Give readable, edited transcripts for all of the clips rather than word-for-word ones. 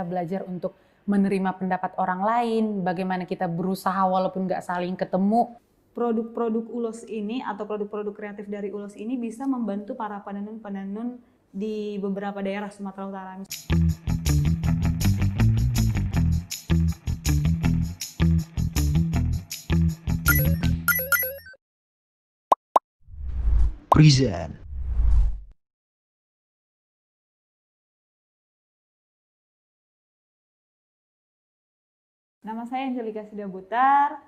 kita belajar untuk menerima pendapat orang lain, bagaimana kita berusaha walaupun nggak saling ketemu. Produk-produk ULOS ini atau produk-produk kreatif dari ULOS ini bisa membantu para penenun-penenun di beberapa daerah Sumatera Utara. Present. Nama saya Angelika Sidabutar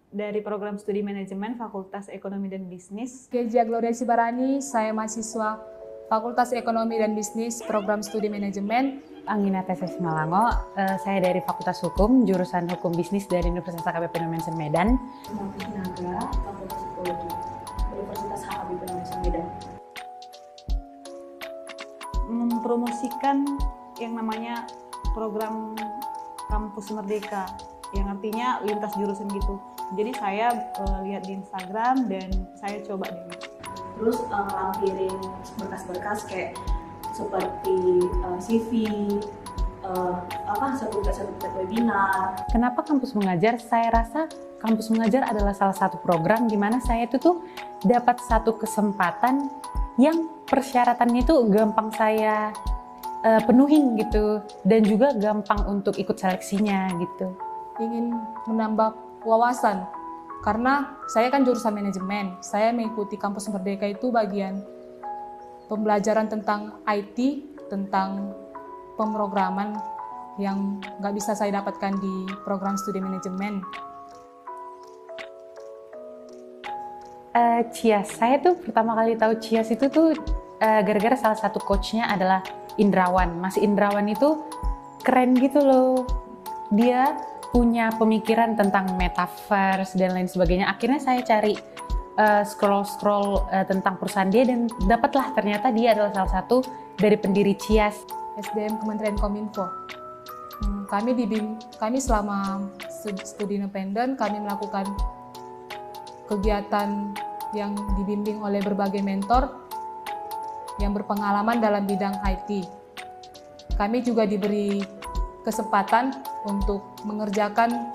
dari program studi manajemen Fakultas Ekonomi dan Bisnis. Kezia Gloria Sibarani, saya mahasiswa Fakultas Ekonomi dan Bisnis, program studi manajemen. Anggina Teses Malango, saya dari Fakultas Hukum, jurusan Hukum Bisnis dari Universitas HKBP Indonesia Medan. Nafis Naga, Fakultas Psikologi, Universitas HKBP Indonesia Medan. Mempromosikan yang namanya program Kampus Merdeka, yang artinya lintas jurusan gitu. Jadi saya lihat di Instagram dan saya coba deh. Terus lampirin berkas-berkas kayak seperti CV, sertifikat webinar. Kenapa Kampus Mengajar? Saya rasa Kampus Mengajar adalah salah satu program di mana saya itu tuh dapat satu kesempatan yang persyaratannya itu gampang saya penuhin gitu, dan juga gampang untuk ikut seleksinya gitu. Ingin menambah wawasan, karena saya kan jurusan manajemen. Saya mengikuti Kampus Merdeka itu bagian pembelajaran tentang IT, tentang pemrograman yang nggak bisa saya dapatkan di program studi manajemen. Cias, saya tuh pertama kali tahu Cias itu tuh gara-gara salah satu coachnya adalah Indrawan. Mas Indrawan itu keren gitu loh. Dia punya pemikiran tentang metaverse dan lain sebagainya. Akhirnya saya cari scroll tentang perusahaan dia dan dapatlah ternyata dia adalah salah satu dari pendiri Cias. SDM Kementerian Kominfo. Kami selama studi independen, kami melakukan kegiatan yang dibimbing oleh berbagai mentor yang berpengalaman dalam bidang IT. Kami juga diberi kesempatan untuk mengerjakan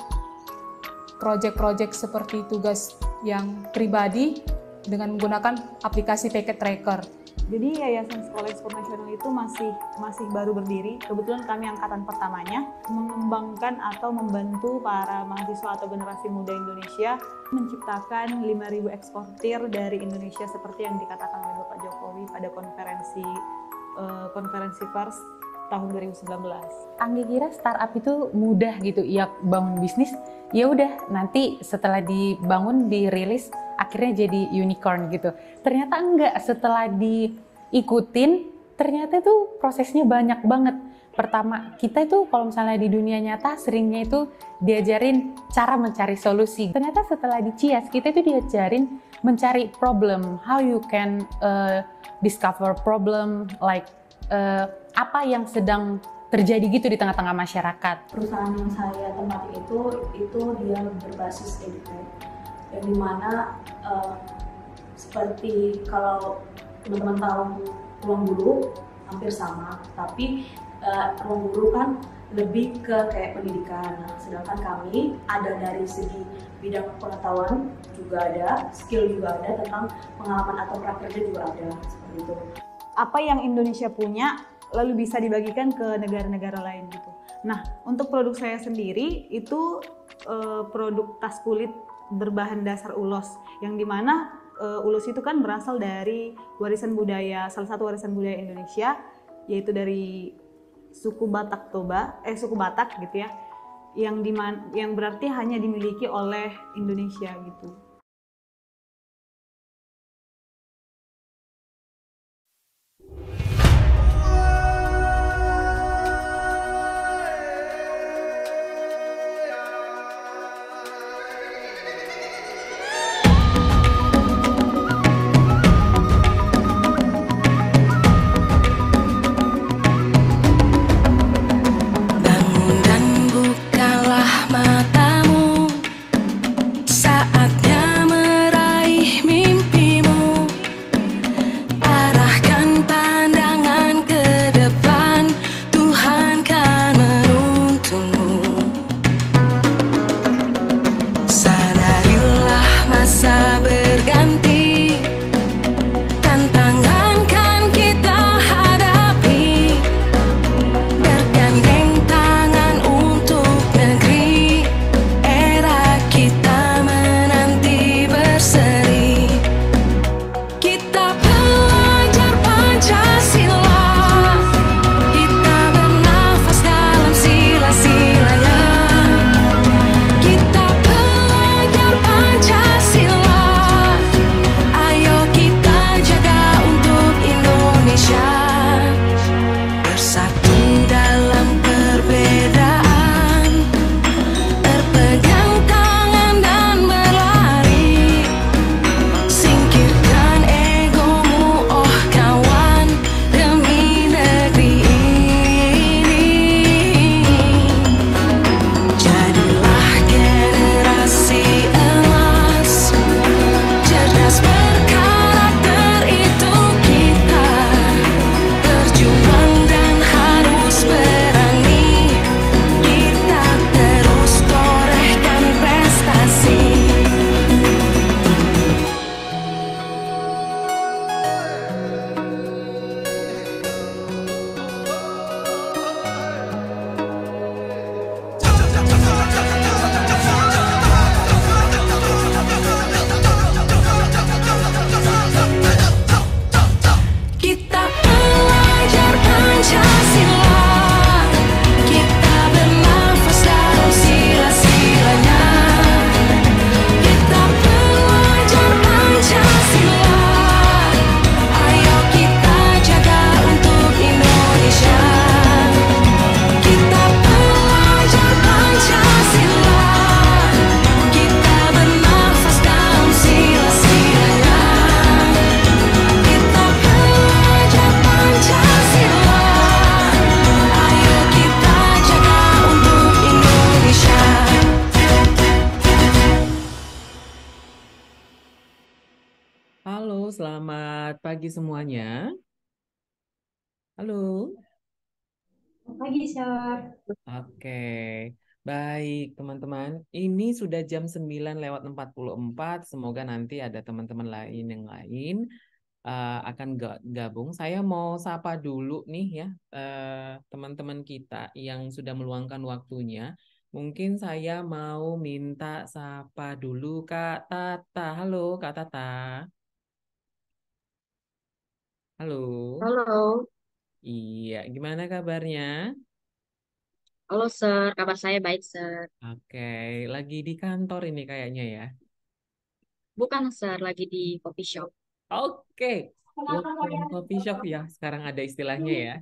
proyek-proyek seperti tugas yang pribadi dengan menggunakan aplikasi Packet Tracker. Jadi Yayasan Sekolah Ekspor Nasional itu masih baru berdiri. Kebetulan kami angkatan pertamanya mengembangkan atau membantu para mahasiswa atau generasi muda Indonesia menciptakan 5.000 eksportir dari Indonesia seperti yang dikatakan oleh Bapak Jokowi pada konferensi pers tahun 2019. Anggi kira startup itu mudah gitu, ya bangun bisnis, ya udah nanti setelah dibangun dirilis akhirnya jadi unicorn gitu. Ternyata enggak, setelah diikutin ternyata itu prosesnya banyak banget. Pertama, kita itu kalau misalnya di dunia nyata seringnya itu diajarin cara mencari solusi. Ternyata setelah di Cias kita itu diajarin mencari problem, how you can discover problem, like apa yang sedang terjadi gitu di tengah-tengah masyarakat. Perusahaan yang saya tempati itu dia berbasis edtech, yang dimana seperti kalau teman-teman tahu ruang guru hampir sama, tapi ruang guru kan lebih ke kayak pendidikan. Nah, sedangkan kami ada dari segi bidang pengetahuan juga ada, skill juga ada, tentang pengalaman atau prakerja juga ada, seperti itu. Apa yang Indonesia punya lalu bisa dibagikan ke negara-negara lain gitu. Nah, untuk produk saya sendiri itu produk tas kulit berbahan dasar ulos, yang dimana ulos itu kan berasal dari warisan budaya, salah satu warisan budaya Indonesia, yaitu dari suku Batak suku Batak gitu ya, yang berarti hanya dimiliki oleh Indonesia gitu. Bangun dan bukalah matamu, saatnya selamat pagi semuanya. Halo. Pagi, Sir. Oke, baik teman-teman. Ini sudah jam 9:44. Semoga nanti ada teman-teman lain yang lain akan gabung. Saya mau sapa dulu nih ya teman-teman kita yang sudah meluangkan waktunya. Mungkin saya mau minta sapa dulu Kak Tata. Halo Kak Tata. Halo. Halo, Iya, gimana kabarnya? halo Sir, kabar saya baik Sir. Oke, lagi di kantor ini kayaknya ya. Bukan Sir, lagi di coffee shop. Oke, work from coffee shop ya. Sekarang ada istilahnya ya.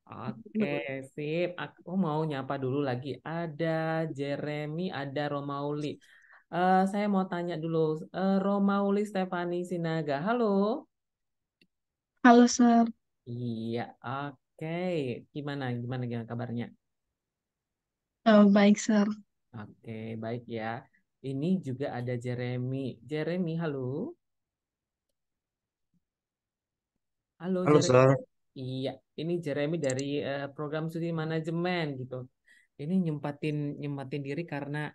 Oke, sip. Aku mau nyapa dulu lagi. Ada Jeremy, ada Romauli. Saya mau tanya dulu, Romauli Stefani Sinaga. Halo. Halo, Sir. Iya, oke. Gimana kabarnya? Baik, Sir. Oke, baik ya. Ini juga ada Jeremy. Jeremy, halo. Halo Halo, Jeremy. Sir. Iya, ini Jeremy dari program studi manajemen gitu. Ini nyempatin nyempatin diri karena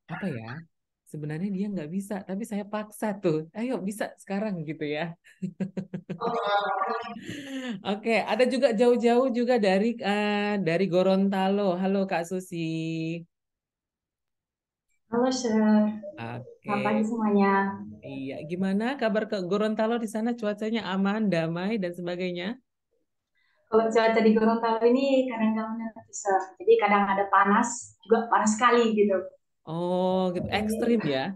apa ya? Sebenarnya dia nggak bisa, tapi saya paksa tuh. Ayo bisa sekarang gitu ya. Oke, ada juga jauh-jauh juga dari Gorontalo. Halo Kak Susi. Halo, Sir. Selamat pagi Oke, semuanya. iya. Gimana kabar ke Gorontalo di sana? Cuacanya aman, damai dan sebagainya? Kalau cuaca di Gorontalo ini kadang-kadang bisa. Jadi kadang ada panas, juga panas sekali gitu. Oh, gitu. Ekstrim ya.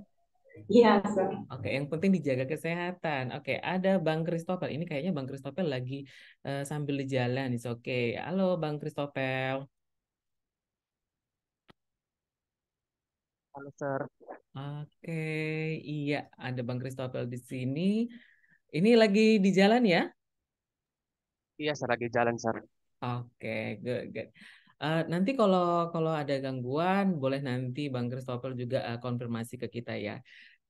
Iya, Sir. Oke, yang penting dijaga kesehatan. Oke, ada Bang Christopher. Ini kayaknya Bang Christopher lagi sambil di jalan. Oke. Halo Bang Christopher. Halo, Sir. Oke, iya ada Bang Christopher di sini. Ini lagi di jalan ya? Iya, saya lagi jalan, Sir. Oke, good, good. Nanti kalau kalau ada gangguan, boleh nanti Bang Christopher juga konfirmasi ke kita ya.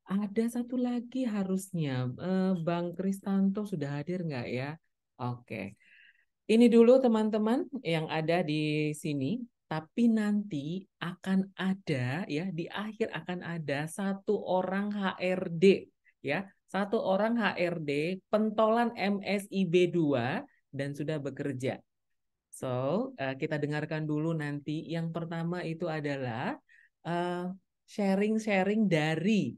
Ada satu lagi harusnya, Bang Kristanto sudah hadir nggak ya? Oke. Ini dulu teman-teman yang ada di sini, tapi nanti akan ada ya di akhir akan ada satu orang HRD ya, satu orang HRD pentolan MSIB 2 dan sudah bekerja. So, kita dengarkan dulu nanti. Yang pertama itu adalah eh, sharing-sharing dari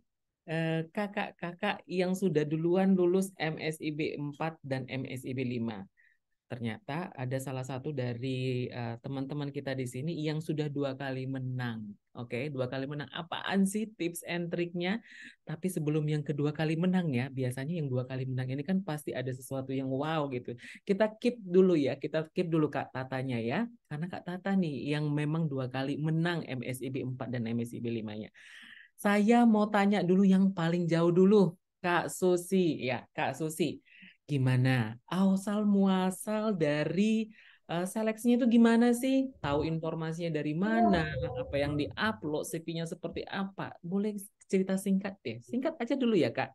kakak-kakak yang sudah duluan lulus MSIB 4 dan MSIB 5. Ternyata ada salah satu dari teman-teman kita di sini yang sudah 2 kali menang. Oke, 2 kali menang. Apaan sih tips and triknya? Tapi sebelum yang kedua kali menang ya, biasanya yang 2 kali menang ini kan pasti ada sesuatu yang wow gitu. Kita keep dulu ya, kita keep dulu Kak Tatanya ya. Karena Kak Tata nih yang memang 2 kali menang MSIB 4 dan MSIB 5-nya. Saya mau tanya dulu yang paling jauh dulu, Kak Susi. Ya, Kak Susi. Gimana? Asal muasal dari seleksinya itu gimana sih? Tahu informasinya dari mana? Apa yang diupload, CV-nya seperti apa? Boleh cerita singkat deh. Singkat aja dulu ya, Kak.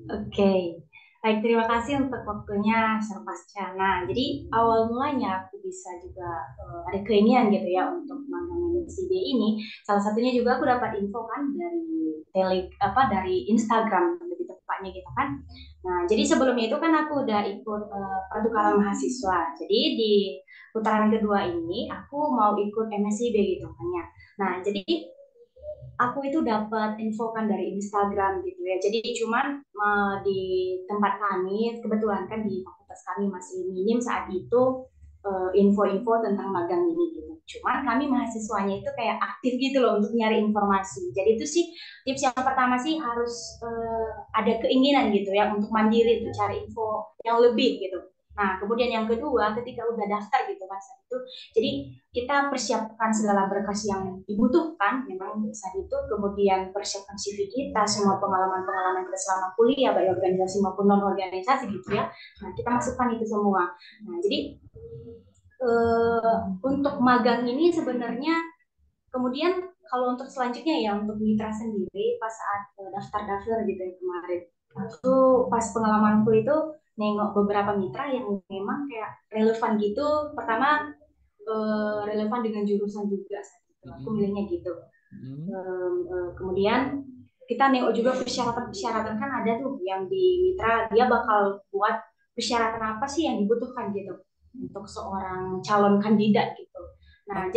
Oke. Baik, terima kasih untuk waktunya, Sir Pasca. Nah, jadi awal mulanya aku bisa juga ada keinginan gitu ya untuk magang MSID ini. Salah satunya juga aku dapat info kan dari Instagram lebih tepatnya gitu kan. Nah, jadi sebelumnya itu kan aku udah ikut pertukaran mahasiswa. Jadi di putaran kedua ini aku mau ikut MSIB gitu kan ya. Nah, jadi aku itu dapat info kan dari Instagram gitu ya. Jadi cuman di tempat kami kebetulan kan di fakultas kami masih minim saat itu info-info tentang magang ini gitu. Cuman kami mahasiswanya itu kayak aktif gitu loh untuk nyari informasi. Jadi itu sih tips yang pertama sih harus ada keinginan gitu ya untuk mandiri tuh cari info yang lebih gitu. Nah, kemudian yang kedua, ketika udah daftar gitu kan saat itu, jadi kita persiapkan segala berkas yang dibutuhkan memang saat itu, kemudian persiapkan CV kita, semua pengalaman-pengalaman kita selama kuliah, baik organisasi maupun non-organisasi gitu ya. Nah, kita masukkan itu semua. Nah, jadi untuk magang ini sebenarnya, kemudian kalau untuk selanjutnya ya, untuk mitra sendiri, pas saat daftar-daftar gitu ya kemarin, Aku pas pengalamanku itu nengok beberapa mitra yang memang kayak relevan gitu. Pertama relevan dengan jurusan juga saat itu. Aku Mm-mm. milihnya gitu. Mm-mm. Kemudian kita nengok juga persyaratan-persyaratan, kan ada tuh yang di mitra dia bakal buat persyaratan apa sih yang dibutuhkan gitu untuk seorang calon kandidat gitu. Oh, Nah,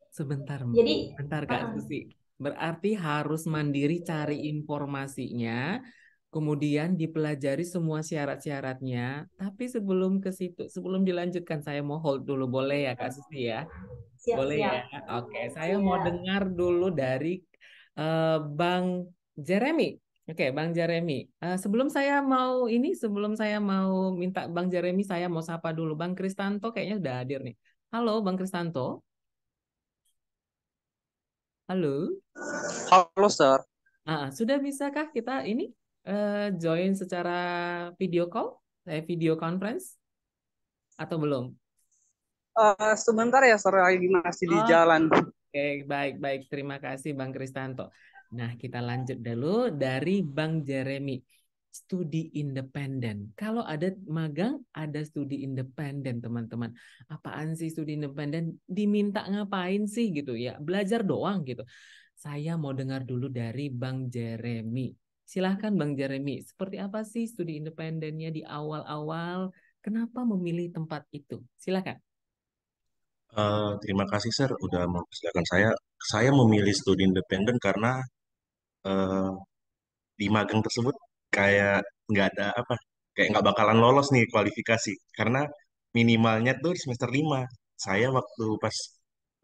sebentar, jadi bentar Kak uh, Susi. Berarti harus mandiri cari informasinya, kemudian dipelajari semua syarat-syaratnya. Tapi sebelum ke situ, sebelum dilanjutkan, saya mau hold dulu, boleh ya Kak Susi ya? Boleh ya? siap-siap. Oke, saya mau Siap. dengar dulu dari Bang Jeremy. Oke, Bang Jeremy. Sebelum saya mau minta Bang Jeremy, saya mau sapa dulu. Bang Kristanto kayaknya udah hadir nih. Halo, Bang Kristanto. Halo. Halo, Sir. Sudah bisakah kita ini join secara video call, video conference atau belum? Sebentar ya, Sir. Lagi masih di Oh, jalan. oke, baik-baik. Terima kasih Bang Kristanto. Nah, kita lanjut dulu dari Bang Jeremy. Studi independen. Kalau ada magang, ada studi independen, teman-teman. Apaan sih studi independen? Diminta ngapain sih gitu ya? Belajar doang gitu. Saya mau dengar dulu dari Bang Jeremy. Silahkan Bang Jeremy, seperti apa sih studi independennya di awal-awal? Kenapa memilih tempat itu? Silahkan. Terima kasih, Sir, udah mempersilahkan saya. Saya memilih studi independen karena eh, di magang tersebut kayak nggak ada apa, kayak nggak bakalan lolos nih kualifikasi. Karena minimalnya tuh di semester 5. Saya waktu pas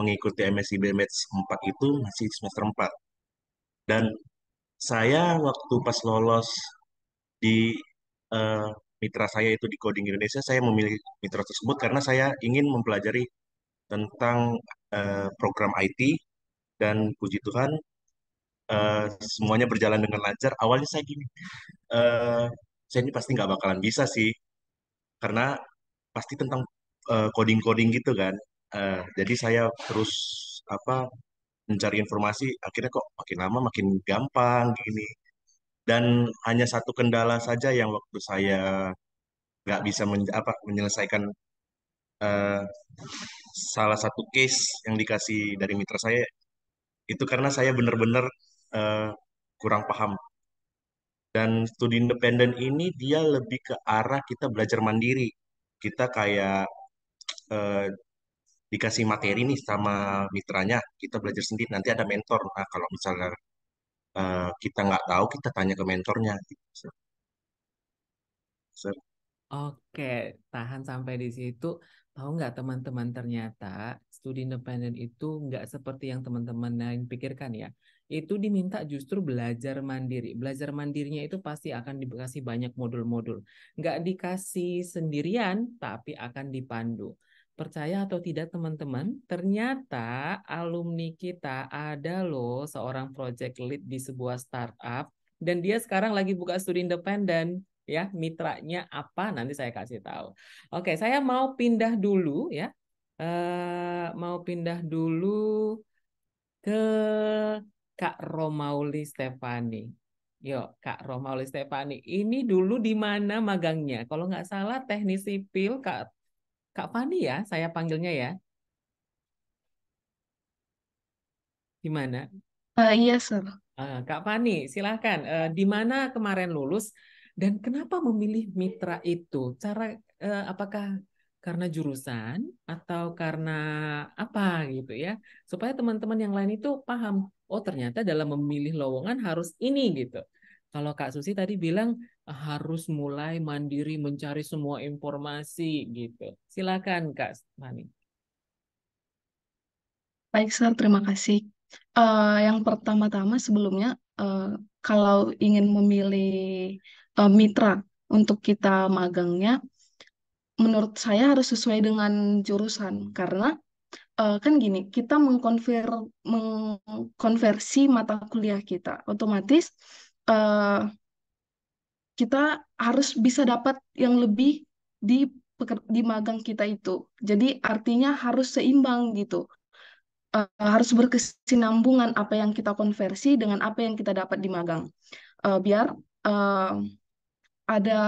mengikuti MSI BMH 4 itu masih di semester 4. Dan saya waktu pas lolos di eh, mitra saya itu di Coding Indonesia, saya memilih mitra tersebut karena saya ingin mempelajari tentang program IT. Dan puji Tuhan semuanya berjalan dengan lancar. Awalnya saya gini, eh, saya ini pasti nggak bakalan bisa sih, karena pasti tentang coding-coding gitu kan. Jadi saya terus apa mencari informasi, akhirnya kok makin lama makin gampang gini. Dan hanya satu kendala saja yang waktu saya nggak bisa menyelesaikan eh, salah satu case yang dikasih dari mitra saya, itu karena saya benar-benar eh, kurang paham. Dan studi independen ini dia lebih ke arah kita belajar mandiri. Kita kayak eh, dikasih materi nih sama mitranya, kita belajar sendiri. Nanti ada mentor. Nah, kalau misalnya kita nggak tahu, kita tanya ke mentornya. Gitu. So, Oke, tahan sampai di situ. Tahu nggak teman-teman, ternyata studi independen itu nggak seperti yang teman-teman lain pikirkan ya. Itu diminta justru belajar mandiri. Belajar mandirinya itu pasti akan dikasih banyak modul-modul. Nggak dikasih sendirian, tapi akan dipandu. Percaya atau tidak teman-teman, ternyata alumni kita ada loh seorang project lead di sebuah startup. Dan dia sekarang lagi buka studi independen ya, mitranya apa nanti saya kasih tahu. Oke, saya mau pindah dulu ya. Mau pindah dulu ke Kak Romauli Stefani. Yuk, Kak Romauli Stefani. Ini dulu di mana magangnya? Kalau nggak salah teknik sipil Kak Fani ya, saya panggilnya ya. Gimana? Iya, Sir. Kak Fani, silahkan. Di mana kemarin lulus dan kenapa memilih mitra itu? Apakah karena jurusan atau karena apa gitu ya? Supaya teman-teman yang lain itu paham. Oh, ternyata dalam memilih lowongan harus ini gitu. Kalau Kak Susi tadi bilang harus mulai mandiri mencari semua informasi gitu. Silakan Kak Fani. Baik, Sir. Terima kasih. Yang pertama-tama sebelumnya, kalau ingin memilih mitra untuk kita magangnya, menurut saya harus sesuai dengan jurusan. Karena kan gini, kita mengkonversi mata kuliah kita. Otomatis eh, kita harus bisa dapat yang lebih di di magang kita itu. Jadi artinya harus seimbang gitu. Harus berkesinambungan apa yang kita konversi dengan apa yang kita dapat di magang. Biar eh, ada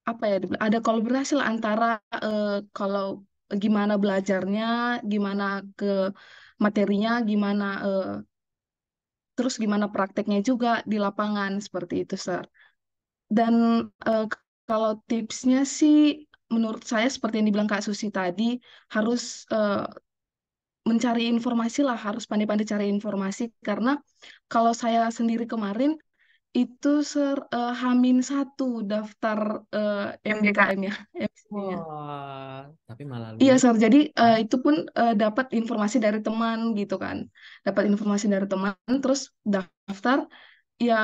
apa ya, ada kolaborasi lah antara kalau gimana belajarnya, gimana ke materinya, gimana terus gimana prakteknya juga di lapangan seperti itu, Sir. Dan kalau tipsnya sih, menurut saya seperti yang dibilang Kak Susi tadi, harus mencari informasi lah, harus pandai-pandai cari informasi karena kalau saya sendiri kemarin itu Hamin satu daftar MBKM ya, MCB-nya. Wah, tapi malah Iya, lulus. Sir. Jadi itu pun dapat informasi dari teman gitu kan. Dapat informasi dari teman, terus daftar, ya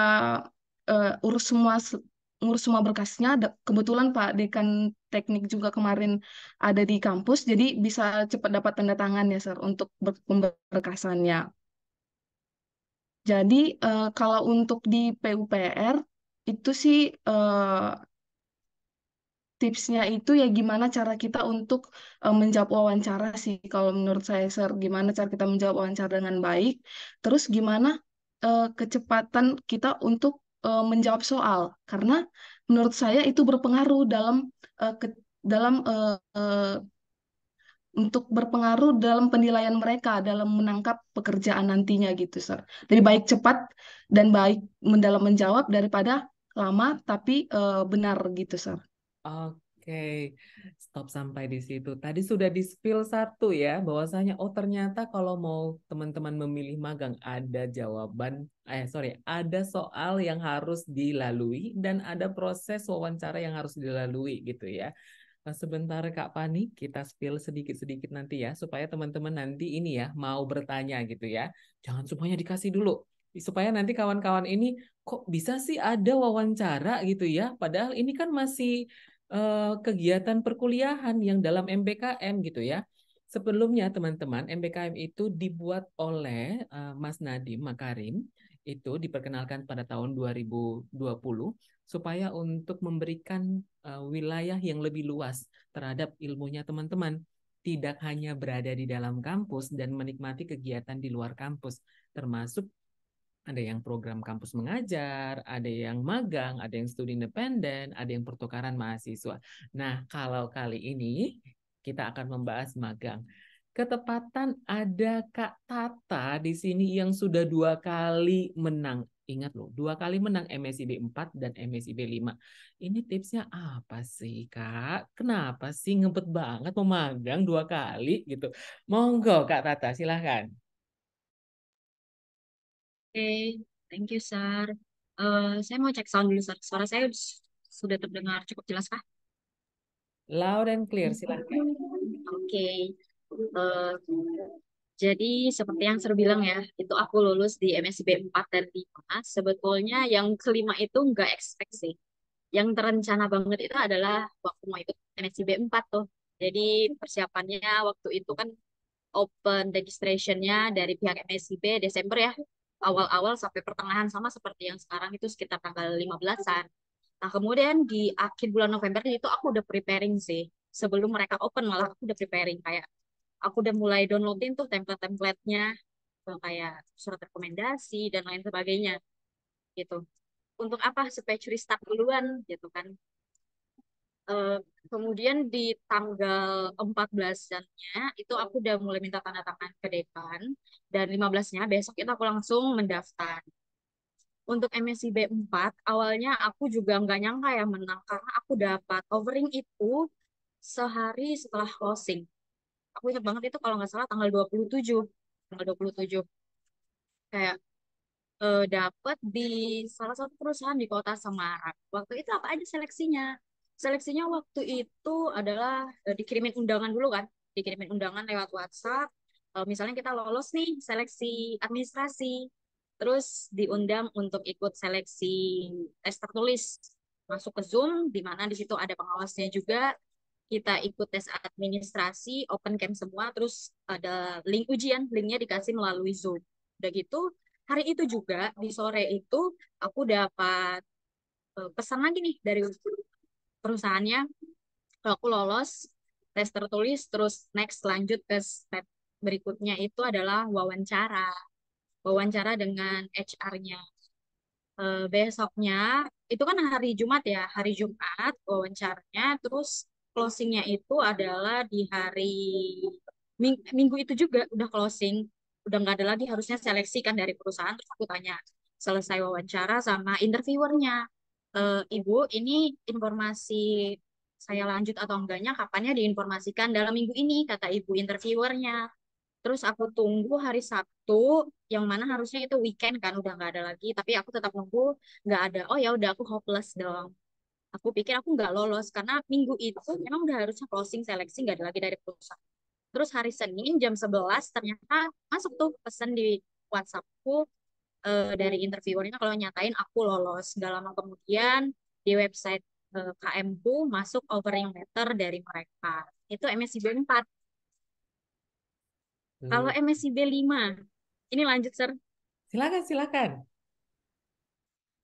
urus semua berkasnya. Kebetulan Pak Dekan Teknik juga kemarin ada di kampus, jadi bisa cepat dapat tanda tangan ya, Sir, untuk pemberkasannya. Jadi kalau untuk di PUPR itu sih tipsnya itu ya gimana cara kita untuk menjawab wawancara sih kalau menurut saya, Sir, gimana cara kita menjawab wawancara dengan baik, terus gimana kecepatan kita untuk menjawab soal, karena menurut saya itu berpengaruh dalam eh, ke- dalam untuk berpengaruh dalam penilaian mereka dalam menangkap pekerjaan nantinya gitu, Sir. Lebih baik cepat dan baik dalam menjawab daripada lama tapi benar gitu, Sir. Oke, stop sampai di situ. Tadi sudah di-spill satu ya, bahwasanya oh ternyata kalau mau teman-teman memilih magang ada ada soal yang harus dilalui dan ada proses wawancara yang harus dilalui gitu ya. Nah, sebentar Kak Pani, kita spill sedikit-sedikit nanti ya, supaya teman-teman nanti ini ya mau bertanya gitu ya. Jangan semuanya dikasih dulu, supaya nanti kawan-kawan ini kok bisa sih ada wawancara gitu ya, padahal ini kan masih kegiatan perkuliahan yang dalam MBKM gitu ya. Sebelumnya teman-teman, MBKM itu dibuat oleh Mas Nadiem Makarim, itu diperkenalkan pada tahun 2020 supaya untuk memberikan wilayah yang lebih luas terhadap ilmunya teman-teman. Tidak hanya berada di dalam kampus dan menikmati kegiatan di luar kampus, termasuk ada yang program kampus mengajar, ada yang magang, ada yang studi independen, ada yang pertukaran mahasiswa. Nah, kalau kali ini kita akan membahas magang. Ketepatan ada Kak Tata di sini yang sudah 2 kali menang. Ingat loh, 2 kali menang MSIB 4 dan MSIB 5. Ini tipsnya apa sih, Kak? Kenapa sih ngebet banget mau magang 2 kali gitu? Monggo, Kak Tata, silahkan. Oke, thank you, Sar. Saya mau cek sound dulu, Sar. Suara saya sudah terdengar cukup jelas kah? Loud and clear, silahkan. Oke. Eh, jadi seperti yang Sar bilang ya, itu aku lulus di MSIB 4 dan 5. Sebetulnya yang kelima itu nggak expect sih. Yang terencana banget itu adalah waktu mau ikut MSIB 4 tuh. Jadi persiapannya waktu itu kan open registration-nya dari pihak MSIB Desember ya, awal-awal sampai pertengahan, sama seperti yang sekarang itu sekitar tanggal 15-an. Nah, kemudian di akhir bulan November itu aku udah preparing sih. Sebelum mereka open malah aku udah preparing, kayak aku udah mulai downloadin tuh template-templatenya, kayak surat rekomendasi dan lain sebagainya gitu. Untuk apa? Supaya curi start duluan gitu kan. Eh, Kemudian di tanggal 14-nya itu aku udah mulai minta tanda tangan ke dekan, dan 15-nya besok itu aku langsung mendaftar. Untuk MSIB 4 awalnya aku juga nggak nyangka ya menang, karena aku dapat offering itu sehari setelah closing. Aku ingat banget itu kalau nggak salah tanggal 27. Tanggal 27 kayak dapat di salah satu perusahaan di kota Semarang. Waktu itu apa aja seleksinya? Seleksinya waktu itu adalah dikirimin undangan dulu kan, dikirimin undangan lewat WhatsApp. Misalnya kita lolos nih seleksi administrasi, terus diundang untuk ikut seleksi tes tertulis, masuk ke Zoom, di mana di situ ada pengawasnya juga. Kita ikut tes administrasi, open camp semua, terus ada link ujian, linknya dikasih melalui Zoom. Udah gitu, hari itu juga di sore itu aku dapat pesan lagi nih dari perusahaannya kalau aku lolos tes tertulis, terus next lanjut ke step berikutnya itu adalah wawancara dengan HR-nya. Besoknya itu kan hari Jumat ya, hari Jumat wawancaranya, terus closingnya itu adalah di hari Minggu itu juga udah closing, udah nggak ada lagi harusnya seleksi kan dari perusahaan. Terus aku tanya selesai wawancara sama interviewernya, Ibu, ini informasi saya lanjut atau enggaknya kapannya diinformasikan dalam minggu ini, kata ibu interviewernya. Terus aku tunggu hari Sabtu, yang mana harusnya itu weekend kan, udah nggak ada lagi. Tapi aku tetap nunggu, nggak ada. Oh ya udah, aku hopeless dong. Aku pikir aku nggak lolos karena minggu itu memang udah harusnya closing seleksi, nggak ada lagi dari perusahaan. Terus hari Senin jam 11 ternyata masuk tuh pesan di WhatsAppku dari interviewernya kalau nyatain aku lolos. Nggak lama kemudian di website KM ku masuk offering letter dari mereka. Itu MSIB 4. Kalau Hmm, MSIB 5, ini lanjut, Sir. silakan, silakan.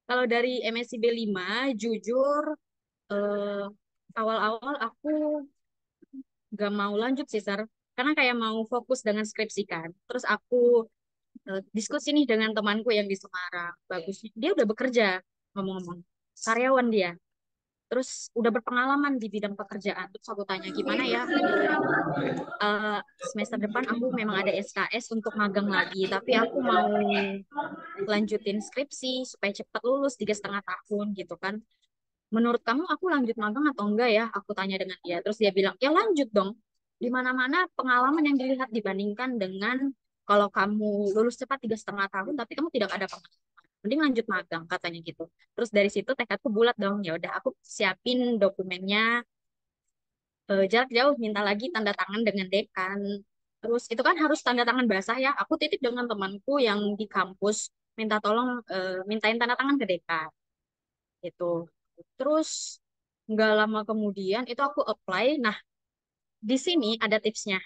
Kalau dari MSIB 5, jujur eh, awal-awal aku gak mau lanjut sih, Sir. Karena kayak mau fokus dengan skripsi kan. Terus aku diskusi nih dengan temanku yang di Semarang. Bagusnya, dia udah bekerja, ngomong-ngomong. Karyawan dia. Terus udah berpengalaman di bidang pekerjaan. Terus aku tanya, gimana ya? Semester depan aku memang ada SKS untuk magang lagi. Tapi aku mau lanjutin skripsi supaya cepat lulus 3,5 tahun gitu kan. Menurut kamu aku lanjut magang atau enggak ya? Aku tanya dengan dia. Terus dia bilang, ya lanjut dong. Di mana-mana pengalaman yang dilihat dibandingkan dengan kalau kamu lulus cepat 3,5 tahun, tapi kamu tidak ada pengalaman. Mending lanjut magang, katanya gitu. Terus dari situ tekadku bulat dong. Ya udah, aku siapin dokumennya, jarak jauh, minta lagi tanda tangan dengan dekan. Terus itu kan harus tanda tangan basah ya. Aku titip dengan temanku yang di kampus, minta tolong mintain tanda tangan ke dekan gitu. Terus nggak lama kemudian itu aku apply. Nah, di sini ada tipsnya.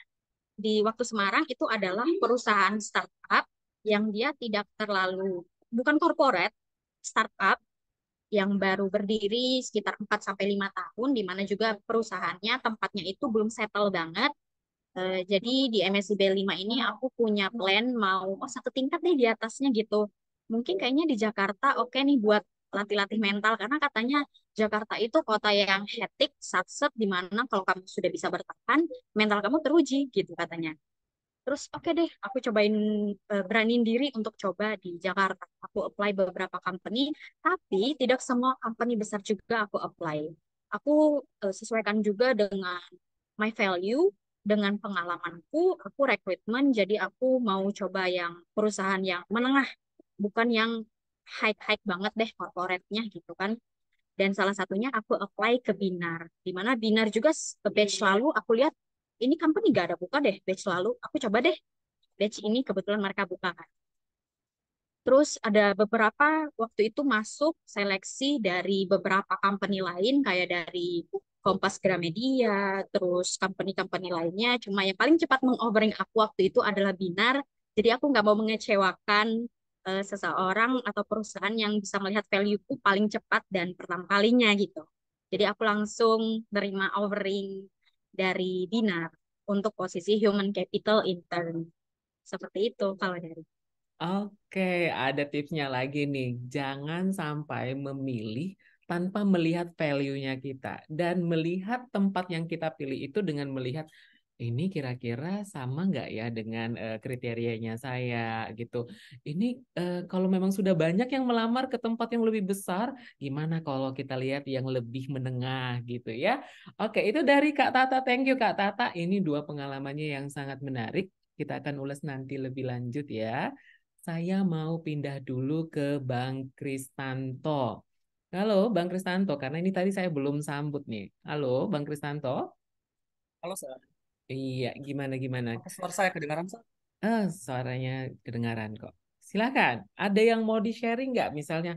Di waktu Semarang itu adalah perusahaan startup yang dia tidak terlalu, bukan corporate, startup yang baru berdiri sekitar 4 sampai 5 tahun, di mana juga perusahaannya tempatnya itu belum settle banget. Jadi di MSIB 5 ini aku punya plan mau satu tingkat deh di atasnya gitu. Mungkin kayaknya di Jakarta oke nih buat latih-latih mental karena katanya Jakarta itu kota yang hektik, satset di mana kalau kamu sudah bisa bertahan, mental kamu teruji gitu katanya. Terus oke deh, aku cobain beraniin diri untuk coba di Jakarta. Aku apply beberapa company, tapi tidak semua company besar juga aku apply. Aku sesuaikan juga dengan my value, dengan pengalamanku, aku rekrutmen, jadi aku mau coba yang perusahaan yang menengah, bukan yang high-high banget deh corporate-nya gitu kan. Dan salah satunya aku apply ke Binar. Di mana Binar juga batch lalu aku lihat ini company gak ada buka deh batch lalu. Aku coba deh batch ini kebetulan mereka buka kan. Terus ada beberapa waktu itu masuk seleksi dari beberapa company lain kayak dari Kompas Gramedia, terus company-company lainnya. Cuma yang paling cepat mengoffering aku waktu itu adalah Binar. Jadi aku nggak mau mengecewakan seseorang atau perusahaan yang bisa melihat value-ku paling cepat dan pertama kalinya gitu. Jadi aku langsung nerima offering dari Binar untuk posisi Human Capital Intern. Seperti itu kalau dari. Oke, ada tipsnya lagi nih. Jangan sampai memilih tanpa melihat value-nya kita dan melihat tempat yang kita pilih itu dengan melihat ini kira-kira sama nggak ya dengan kriterianya saya gitu. Ini kalau memang sudah banyak yang melamar ke tempat yang lebih besar, gimana kalau kita lihat yang lebih menengah gitu ya. Oke, itu dari Kak Tata. Thank you Kak Tata. Ini dua pengalamannya yang sangat menarik. Kita akan ulas nanti lebih lanjut ya. Saya mau pindah dulu ke Bang Kristanto. Halo Bang Kristanto, karena ini tadi saya belum sambut nih. Halo Bang Kristanto. Halo, Sir. Iya, gimana gimana? Apa suara saya kedengaran, Sir? Suaranya kedengaran kok. Silakan. Ada yang mau di-sharing nggak? Misalnya,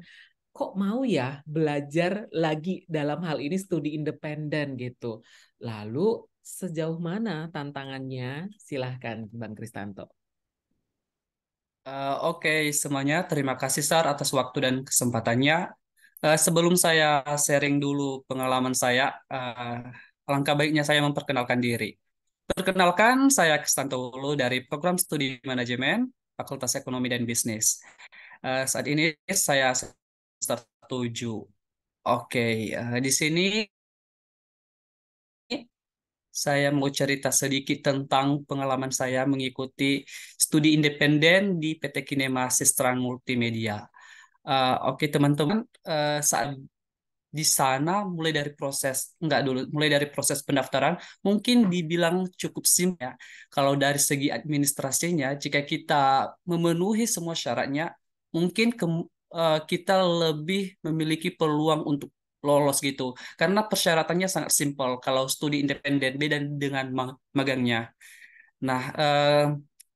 kok mau ya belajar lagi dalam hal ini studi independen gitu. Lalu sejauh mana tantangannya? Silahkan Bang Kristanto. Oke, semuanya. Terima kasih, Sar, atas waktu dan kesempatannya. Sebelum saya sharing dulu pengalaman saya, alangkah baiknya saya memperkenalkan diri. Perkenalkan, saya Kristanto Ulu dari Program Studi Manajemen, Fakultas Ekonomi dan Bisnis. Saat ini saya semester 7. Oke, di sini saya mau cerita sedikit tentang pengalaman saya mengikuti studi independen di PT Kinema Sistran Multimedia. Oke teman-teman, saat di sana mulai dari proses pendaftaran mungkin dibilang cukup simpel ya. Kalau dari segi administrasinya, jika kita memenuhi semua syaratnya, mungkin kita lebih memiliki peluang untuk lolos gitu. Karena persyaratannya sangat simpel. Kalau studi independen beda dengan magangnya. Nah,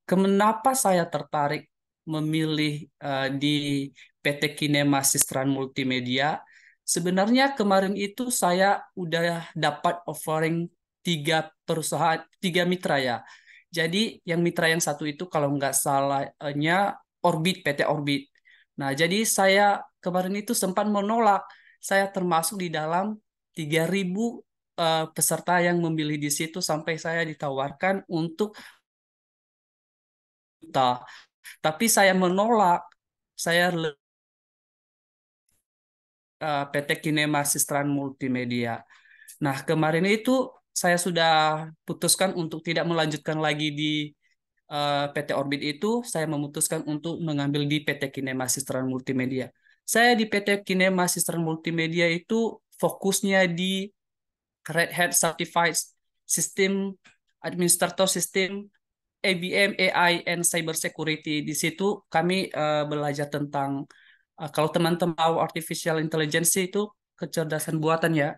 kenapa saya tertarik memilih di PT Kinema Sistran Multimedia? Sebenarnya kemarin itu saya udah dapat offering 3 perusahaan, 3 mitra ya. Jadi yang mitra yang satu itu kalau nggak salahnya Orbit, PT Orbit. Nah, jadi saya kemarin itu sempat menolak. Saya termasuk di dalam 3.000 peserta yang memilih di situ sampai saya ditawarkan untuk tapi saya menolak. Saya PT Kinema Sistran Multimedia. Nah, kemarin itu saya sudah putuskan untuk tidak melanjutkan lagi di PT Orbit itu, saya memutuskan untuk mengambil di PT Kinema Sistran Multimedia. Saya di PT Kinema Sistran Multimedia itu fokusnya di Red Hat Certified System Administrator System ABM, AI, and Cyber Security. Di situ kami belajar tentang kalau teman-teman tahu artificial intelligence itu kecerdasan buatan ya,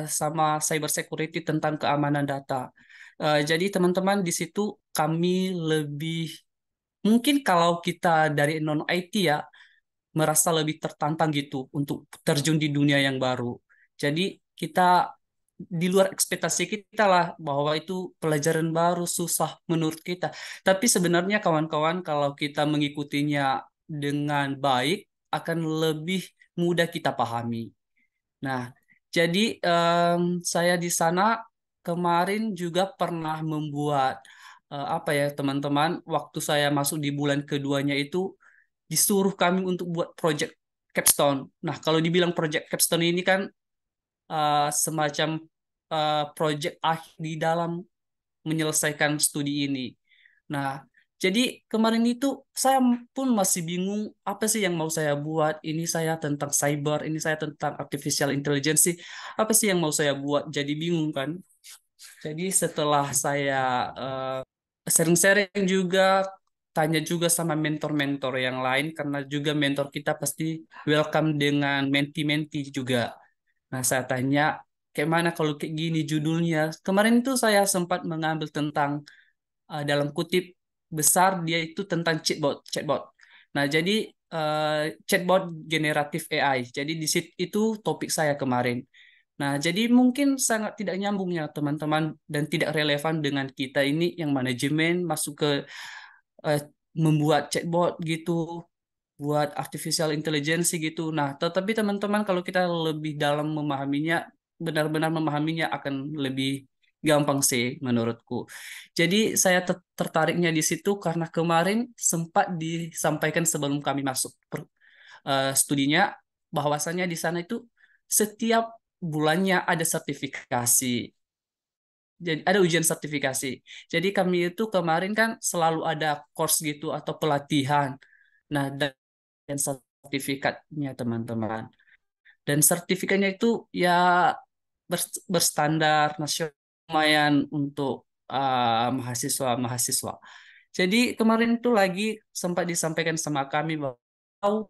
sama cyber security tentang keamanan data. Jadi teman-teman di situ kami lebih mungkin kalau kita dari non IT ya merasa lebih tertantang gitu untuk terjun di dunia yang baru. Jadi kita di luar ekspektasi kita lah bahwa itu pelajaran baru susah menurut kita. Tapi sebenarnya kawan-kawan kalau kita mengikutinya dengan baik akan lebih mudah kita pahami. Nah, jadi saya di sana kemarin juga pernah membuat apa ya teman-teman, waktu saya masuk di bulan keduanya itu disuruh kami untuk buat project capstone. Nah, kalau dibilang project capstone ini kan semacam project akhir di dalam menyelesaikan studi ini. Nah, jadi kemarin itu saya pun masih bingung apa sih yang mau saya buat. Ini saya tentang cyber, ini saya tentang artificial intelligence, apa sih yang mau saya buat? Jadi bingung kan. Jadi setelah saya sering-sering juga tanya juga sama mentor-mentor yang lain karena juga mentor kita pasti welcome dengan menti-menti juga. Nah, saya tanya, kayak mana kalau kayak gini judulnya? Kemarin itu saya sempat mengambil tentang dalam kutip besar dia itu tentang chatbot. Nah, jadi chatbot generatif AI. Jadi di situ itu topik saya kemarin. Nah, jadi mungkin sangat tidak nyambungnya teman-teman dan tidak relevan dengan kita ini yang manajemen masuk ke eh, membuat chatbot gitu, buat artificial intelligence gitu. Nah, tetapi teman-teman kalau kita lebih dalam memahaminya, benar-benar memahaminya akan lebih gampang sih menurutku. Jadi saya tertariknya di situ karena kemarin sempat disampaikan sebelum kami masuk studinya bahwasannya di sana itu setiap bulannya ada sertifikasi. Jadi ada ujian sertifikasi. Jadi kami itu kemarin kan selalu ada course gitu atau pelatihan. Nah, dan sertifikatnya teman-teman. Dan sertifikatnya itu ya berstandar nasional lumayan untuk mahasiswa-mahasiswa. Jadi kemarin itu lagi sempat disampaikan sama kami bahwa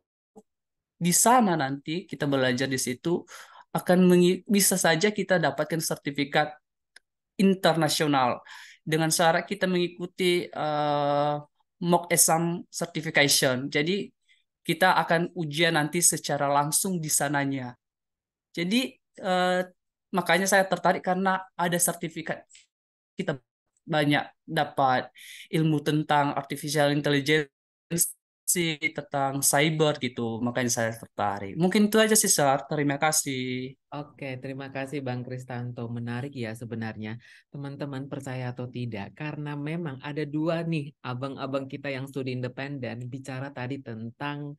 di sana nanti kita belajar di situ akan bisa saja kita dapatkan sertifikat internasional dengan syarat kita mengikuti mock exam certification. Jadi kita akan ujian nanti secara langsung di sananya. Jadi eh, makanya saya tertarik karena ada sertifikat kita banyak dapat ilmu tentang artificial intelligence tentang cyber gitu. Makanya saya tertarik. Mungkin itu aja sih, Sar. Terima kasih. Oke, terima kasih Bang Kristanto. Menarik ya sebenarnya. Teman-teman percaya atau tidak, karena memang ada dua nih abang-abang kita yang studi independen bicara tadi tentang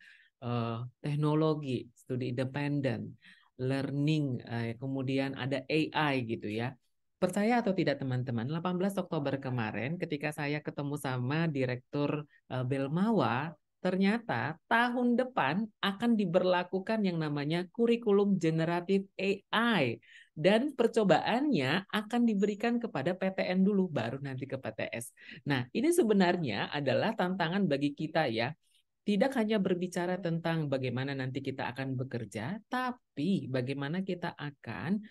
teknologi, studi independen, learning, kemudian ada AI gitu ya. Percaya atau tidak teman-teman, 18 Oktober kemarin ketika saya ketemu sama Direktur Belmawa, ternyata tahun depan akan diberlakukan yang namanya kurikulum generatif AI. Dan percobaannya akan diberikan kepada PTN dulu, baru nanti ke PTS. Nah, ini sebenarnya adalah tantangan bagi kita ya. Tidak hanya berbicara tentang bagaimana nanti kita akan bekerja, tapi bagaimana kita akan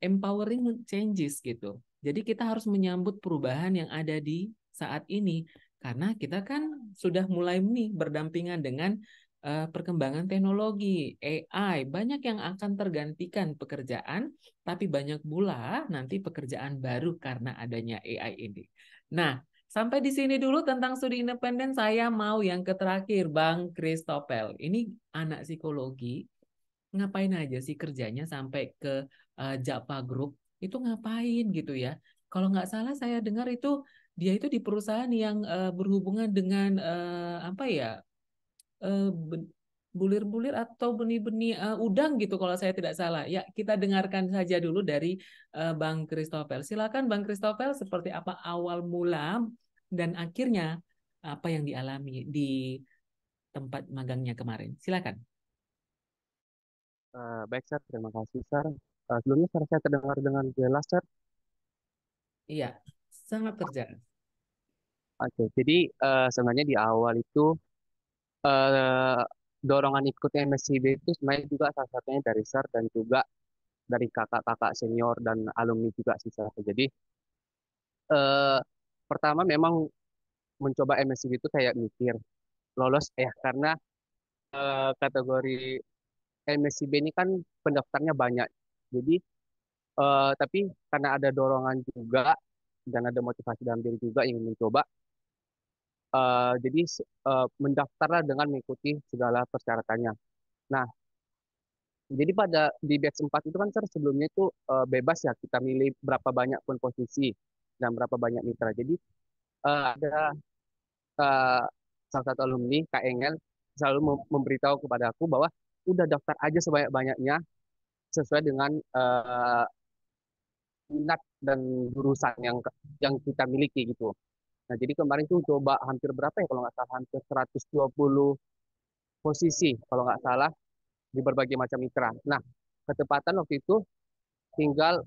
empowering changes gitu. Jadi kita harus menyambut perubahan yang ada di saat ini karena kita kan sudah mulai nih berdampingan dengan perkembangan teknologi AI. Banyak yang akan tergantikan pekerjaan, tapi banyak pula nanti pekerjaan baru karena adanya AI ini. Nah, sampai di sini dulu tentang studi independen. Saya mau yang terakhir, Bang Christopel. Ini anak psikologi, ngapain aja sih kerjanya sampai ke Japa Group? Itu ngapain gitu ya? Kalau nggak salah saya dengar itu dia itu di perusahaan yang berhubungan dengan bulir-bulir atau benih-benih udang gitu kalau saya tidak salah. Ya, kita dengarkan saja dulu dari Bang Christopel. Silakan Bang Christopel, seperti apa awal mula dan akhirnya apa yang dialami di tempat magangnya kemarin. Silakan. Baik, Sir. Terima kasih, Sir. Sebelumnya, Sir, saya terdengar dengan jelas, Sir. Iya, sangat kerja. Oke, jadi sebenarnya di awal itu eh, dorongan ikut MSCB itu sebenarnya juga salah satunya dari Sir dan juga dari kakak-kakak senior dan alumni juga sih, Sir. Jadi eh, pertama memang mencoba MSCB itu kayak mikir lolos karena kategori MSCB ini kan pendaftarnya banyak. Jadi tapi karena ada dorongan juga dan ada motivasi dalam diri juga ingin mencoba, jadi mendaftarlah dengan mengikuti segala persyaratannya. Nah, jadi di batch 4 itu kan Sir, sebelumnya itu bebas ya kita milih berapa banyak pun posisi dan berapa banyak mitra. Jadi ada eh, salah satu alumni Kak Engel selalu memberitahu kepada aku bahwa udah daftar aja sebanyak-banyaknya sesuai dengan minat dan jurusan yang kita miliki gitu. Nah, jadi kemarin tuh coba hampir berapa ya kalau nggak salah hampir 120 posisi kalau nggak salah di berbagai macam mitra. Nah, ketepatan waktu itu tinggal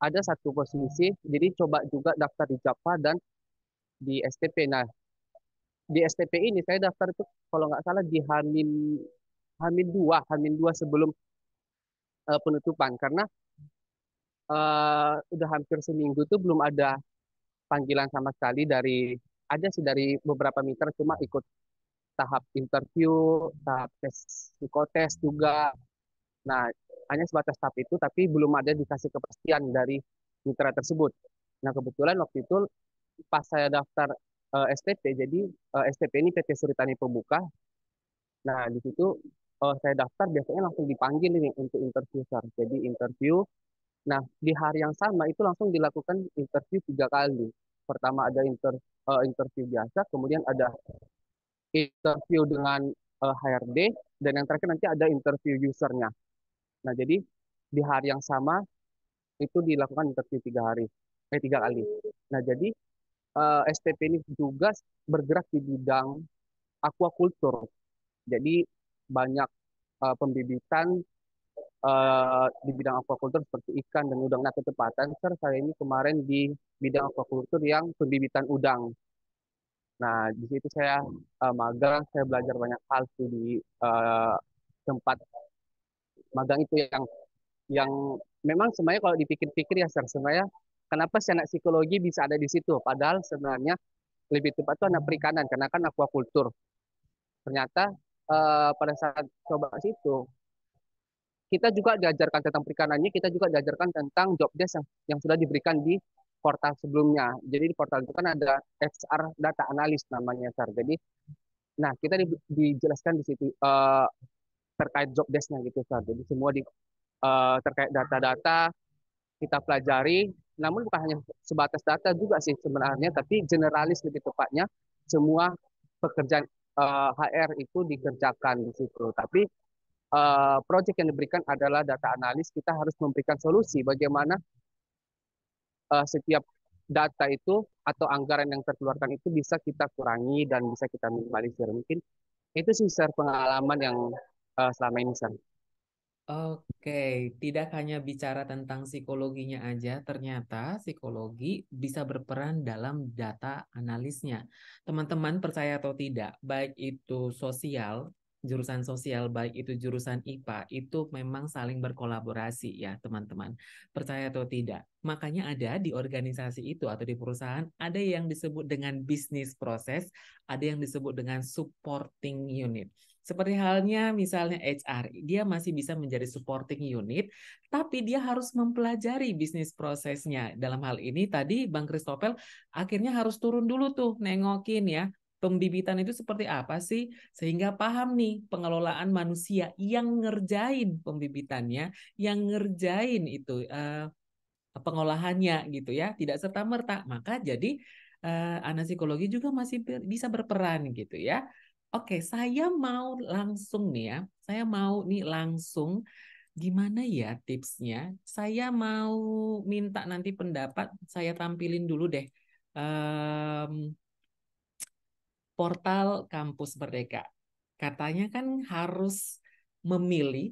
ada satu posisi, jadi coba juga daftar di Japa dan di STP. Nah, di STP ini saya daftar itu kalau nggak salah di Hamin 2 sebelum penutupan karena udah hampir seminggu tuh belum ada panggilan sama sekali ada sih dari beberapa mitra cuma ikut tahap interview, tahap tes psikotes juga. Nah, hanya sebatas tahap itu, tapi belum ada dikasih kepastian dari mitra tersebut. Nah, kebetulan waktu itu pas saya daftar STP, jadi STP ini PT Suritani Pembuka. Nah, di situ saya daftar biasanya langsung dipanggil ini untuk interview, Sir. Jadi interview. Nah, di hari yang sama itu langsung dilakukan interview 3 kali. Pertama ada interview biasa, kemudian ada interview dengan HRD, dan yang terakhir nanti ada interview usernya. Nah, jadi di hari yang sama itu dilakukan interview 3 kali. Nah, jadi STP ini juga bergerak di bidang aquaculture. Jadi banyak pembibitan di bidang aquaculture seperti ikan dan udang. Nah, ketepatan, Sir, saya ini kemarin di bidang aquaculture yang pembibitan udang. Nah, di situ saya magang, saya belajar banyak hal tuh di tempat magang itu yang memang sebenarnya kalau dipikir-pikir ya, Sir, sebenarnya kenapa si anak psikologi bisa ada di situ? Padahal sebenarnya lebih tepat itu anak perikanan karena kan aquaculture. Ternyata pada saat coba ke situ kita juga diajarkan tentang perikanannya, kita juga diajarkan tentang job desk yang sudah diberikan di portal sebelumnya. Jadi di portal itu kan ada HR data analis namanya, Sar. Jadi, nah kita dijelaskan di situ terkait job desk-nya gitu, Sar. Jadi semua terkait data-data kita pelajari. Namun bukan hanya sebatas data juga sih sebenarnya, tapi generalis lebih tepatnya semua pekerjaan HR itu dikerjakan di situ. Tapi project yang diberikan adalah data analis. Kita harus memberikan solusi bagaimana setiap data itu atau anggaran yang terkeluarkan itu bisa kita kurangi dan bisa kita minimalisir. Mungkin itu sih share pengalaman yang selama ini share. Oke, tidak hanya bicara tentang psikologinya aja, ternyata psikologi bisa berperan dalam data analisnya. Teman-teman percaya atau tidak, baik itu sosial, jurusan sosial, baik itu jurusan IPA, itu memang saling berkolaborasi ya, teman-teman. Percaya atau tidak. Makanya ada di organisasi itu atau di perusahaan, ada yang disebut dengan bisnis proses, ada yang disebut dengan supporting unit. Seperti halnya misalnya HR, dia masih bisa menjadi supporting unit, tapi dia harus mempelajari bisnis prosesnya. Dalam hal ini tadi Bang Christopel akhirnya harus turun dulu tuh, nengokin ya, pembibitan itu seperti apa sih, sehingga paham nih pengelolaan manusia yang ngerjain pembibitannya, yang ngerjain itu pengolahannya gitu ya, tidak serta-merta. Maka jadi anak psikologi juga masih bisa berperan gitu ya. Oke, saya mau langsung nih ya. Saya mau nih langsung gimana ya tipsnya? Saya mau minta nanti pendapat, saya tampilin dulu deh. Portal Kampus Merdeka. Katanya kan harus memilih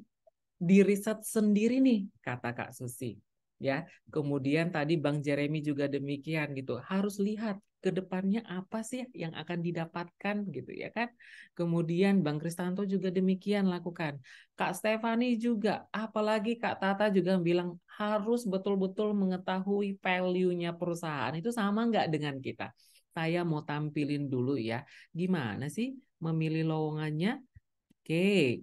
di riset sendiri nih, kata Kak Susi. Ya, kemudian tadi Bang Jeremy juga demikian gitu. Harus lihat ke depannya apa sih yang akan didapatkan gitu ya kan. Kemudian Bang Kristanto juga demikian lakukan. Kak Stefani juga, apalagi Kak Tata juga bilang harus betul-betul mengetahui value-nya perusahaan. Itu sama nggak dengan kita? Saya mau tampilin dulu ya, gimana sih memilih lowongannya? Oke,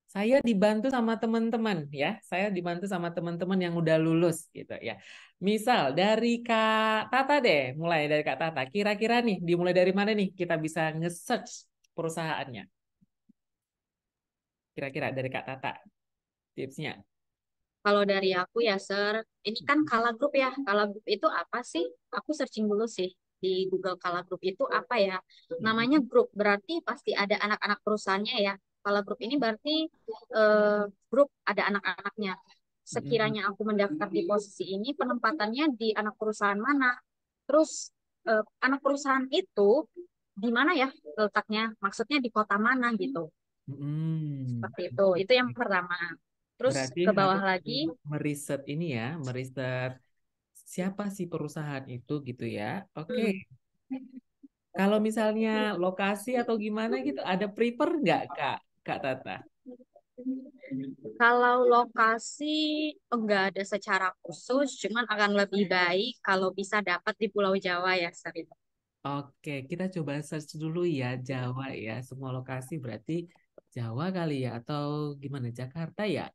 saya dibantu sama teman-teman ya. Saya dibantu sama teman-teman yang udah lulus gitu ya. Misal dari Kak Tata deh, mulai dari Kak Tata. Kira-kira nih dimulai dari mana nih kita bisa nge-search perusahaannya? Kira-kira dari Kak Tata tipsnya. Kalau dari aku ya, Sir, ini kan Kala Group ya. Kala Group itu apa sih? Aku searching dulu sih di Google Kala Group itu apa ya? Namanya grup, berarti pasti ada anak-anak perusahaannya ya. Kala Group ini berarti grup ada anak-anaknya. Sekiranya aku mendaftar di posisi ini, penempatannya di anak perusahaan mana? Terus anak perusahaan itu di mana ya letaknya? Maksudnya di kota mana gitu? Seperti itu. Itu yang pertama. Terus Berarti ke bawah harus lagi. meriset ini ya, meriset siapa sih perusahaan itu gitu ya. Oke. Kalau misalnya lokasi atau gimana gitu, ada prefer nggak Kak, Kak Tata? Kalau lokasi enggak ada secara khusus, cuman akan lebih baik kalau bisa dapat di Pulau Jawa ya, Sarita. Oke, kita coba search dulu ya Jawa ya. Semua lokasi berarti Jawa kali ya atau gimana Jakarta ya?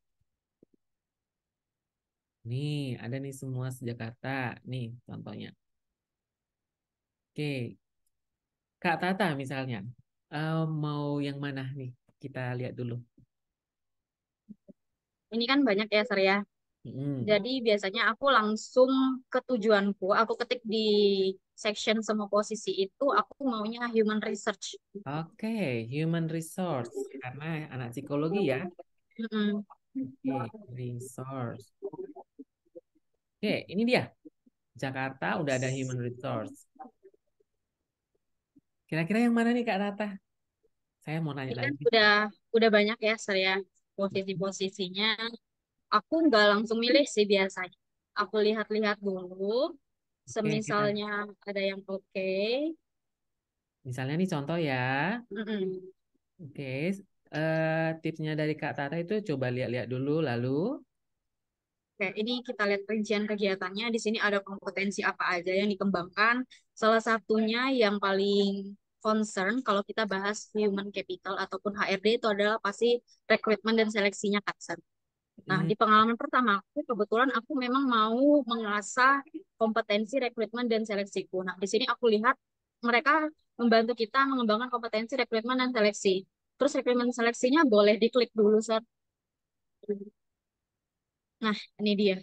Nih, ada nih semua Jakarta. Nih contohnya. Oke, Kak Tata misalnya. Mau yang mana nih? Kita lihat dulu. Ini kan banyak ya, Sar ya. Mm. Jadi biasanya aku langsung ke tujuanku, aku ketik di section semua posisi itu, aku maunya human research. Oke, human resource karena anak psikologi ya. Mm-mm. Oke, resource. Oke, ini dia. Jakarta udah ada human resource. Kira-kira yang mana nih Kak Tata? Saya mau nanya Ini kan lagi. udah banyak ya, Sar ya, posisi-posisinya. Aku nggak langsung milih sih biasanya. Aku lihat-lihat dulu, Oke, kita semisalnya ada yang oke. misalnya nih contoh ya. Mm-mm. Oke, tipsnya dari Kak Tata itu coba lihat-lihat dulu, lalu Oke, ini kita lihat rincian kegiatannya. Di sini ada kompetensi apa aja yang dikembangkan. Salah satunya yang paling concern kalau kita bahas human capital ataupun HRD itu adalah pasti rekrutmen dan seleksinya, Kak San. Nah, hmm, di pengalaman pertama aku kebetulan aku memang mau mengasah kompetensi rekrutmen dan seleksiku. Nah, di sini aku lihat mereka membantu kita mengembangkan kompetensi rekrutmen dan seleksi. Terus rekrutmen seleksinya boleh diklik dulu, Sir. Nah, ini dia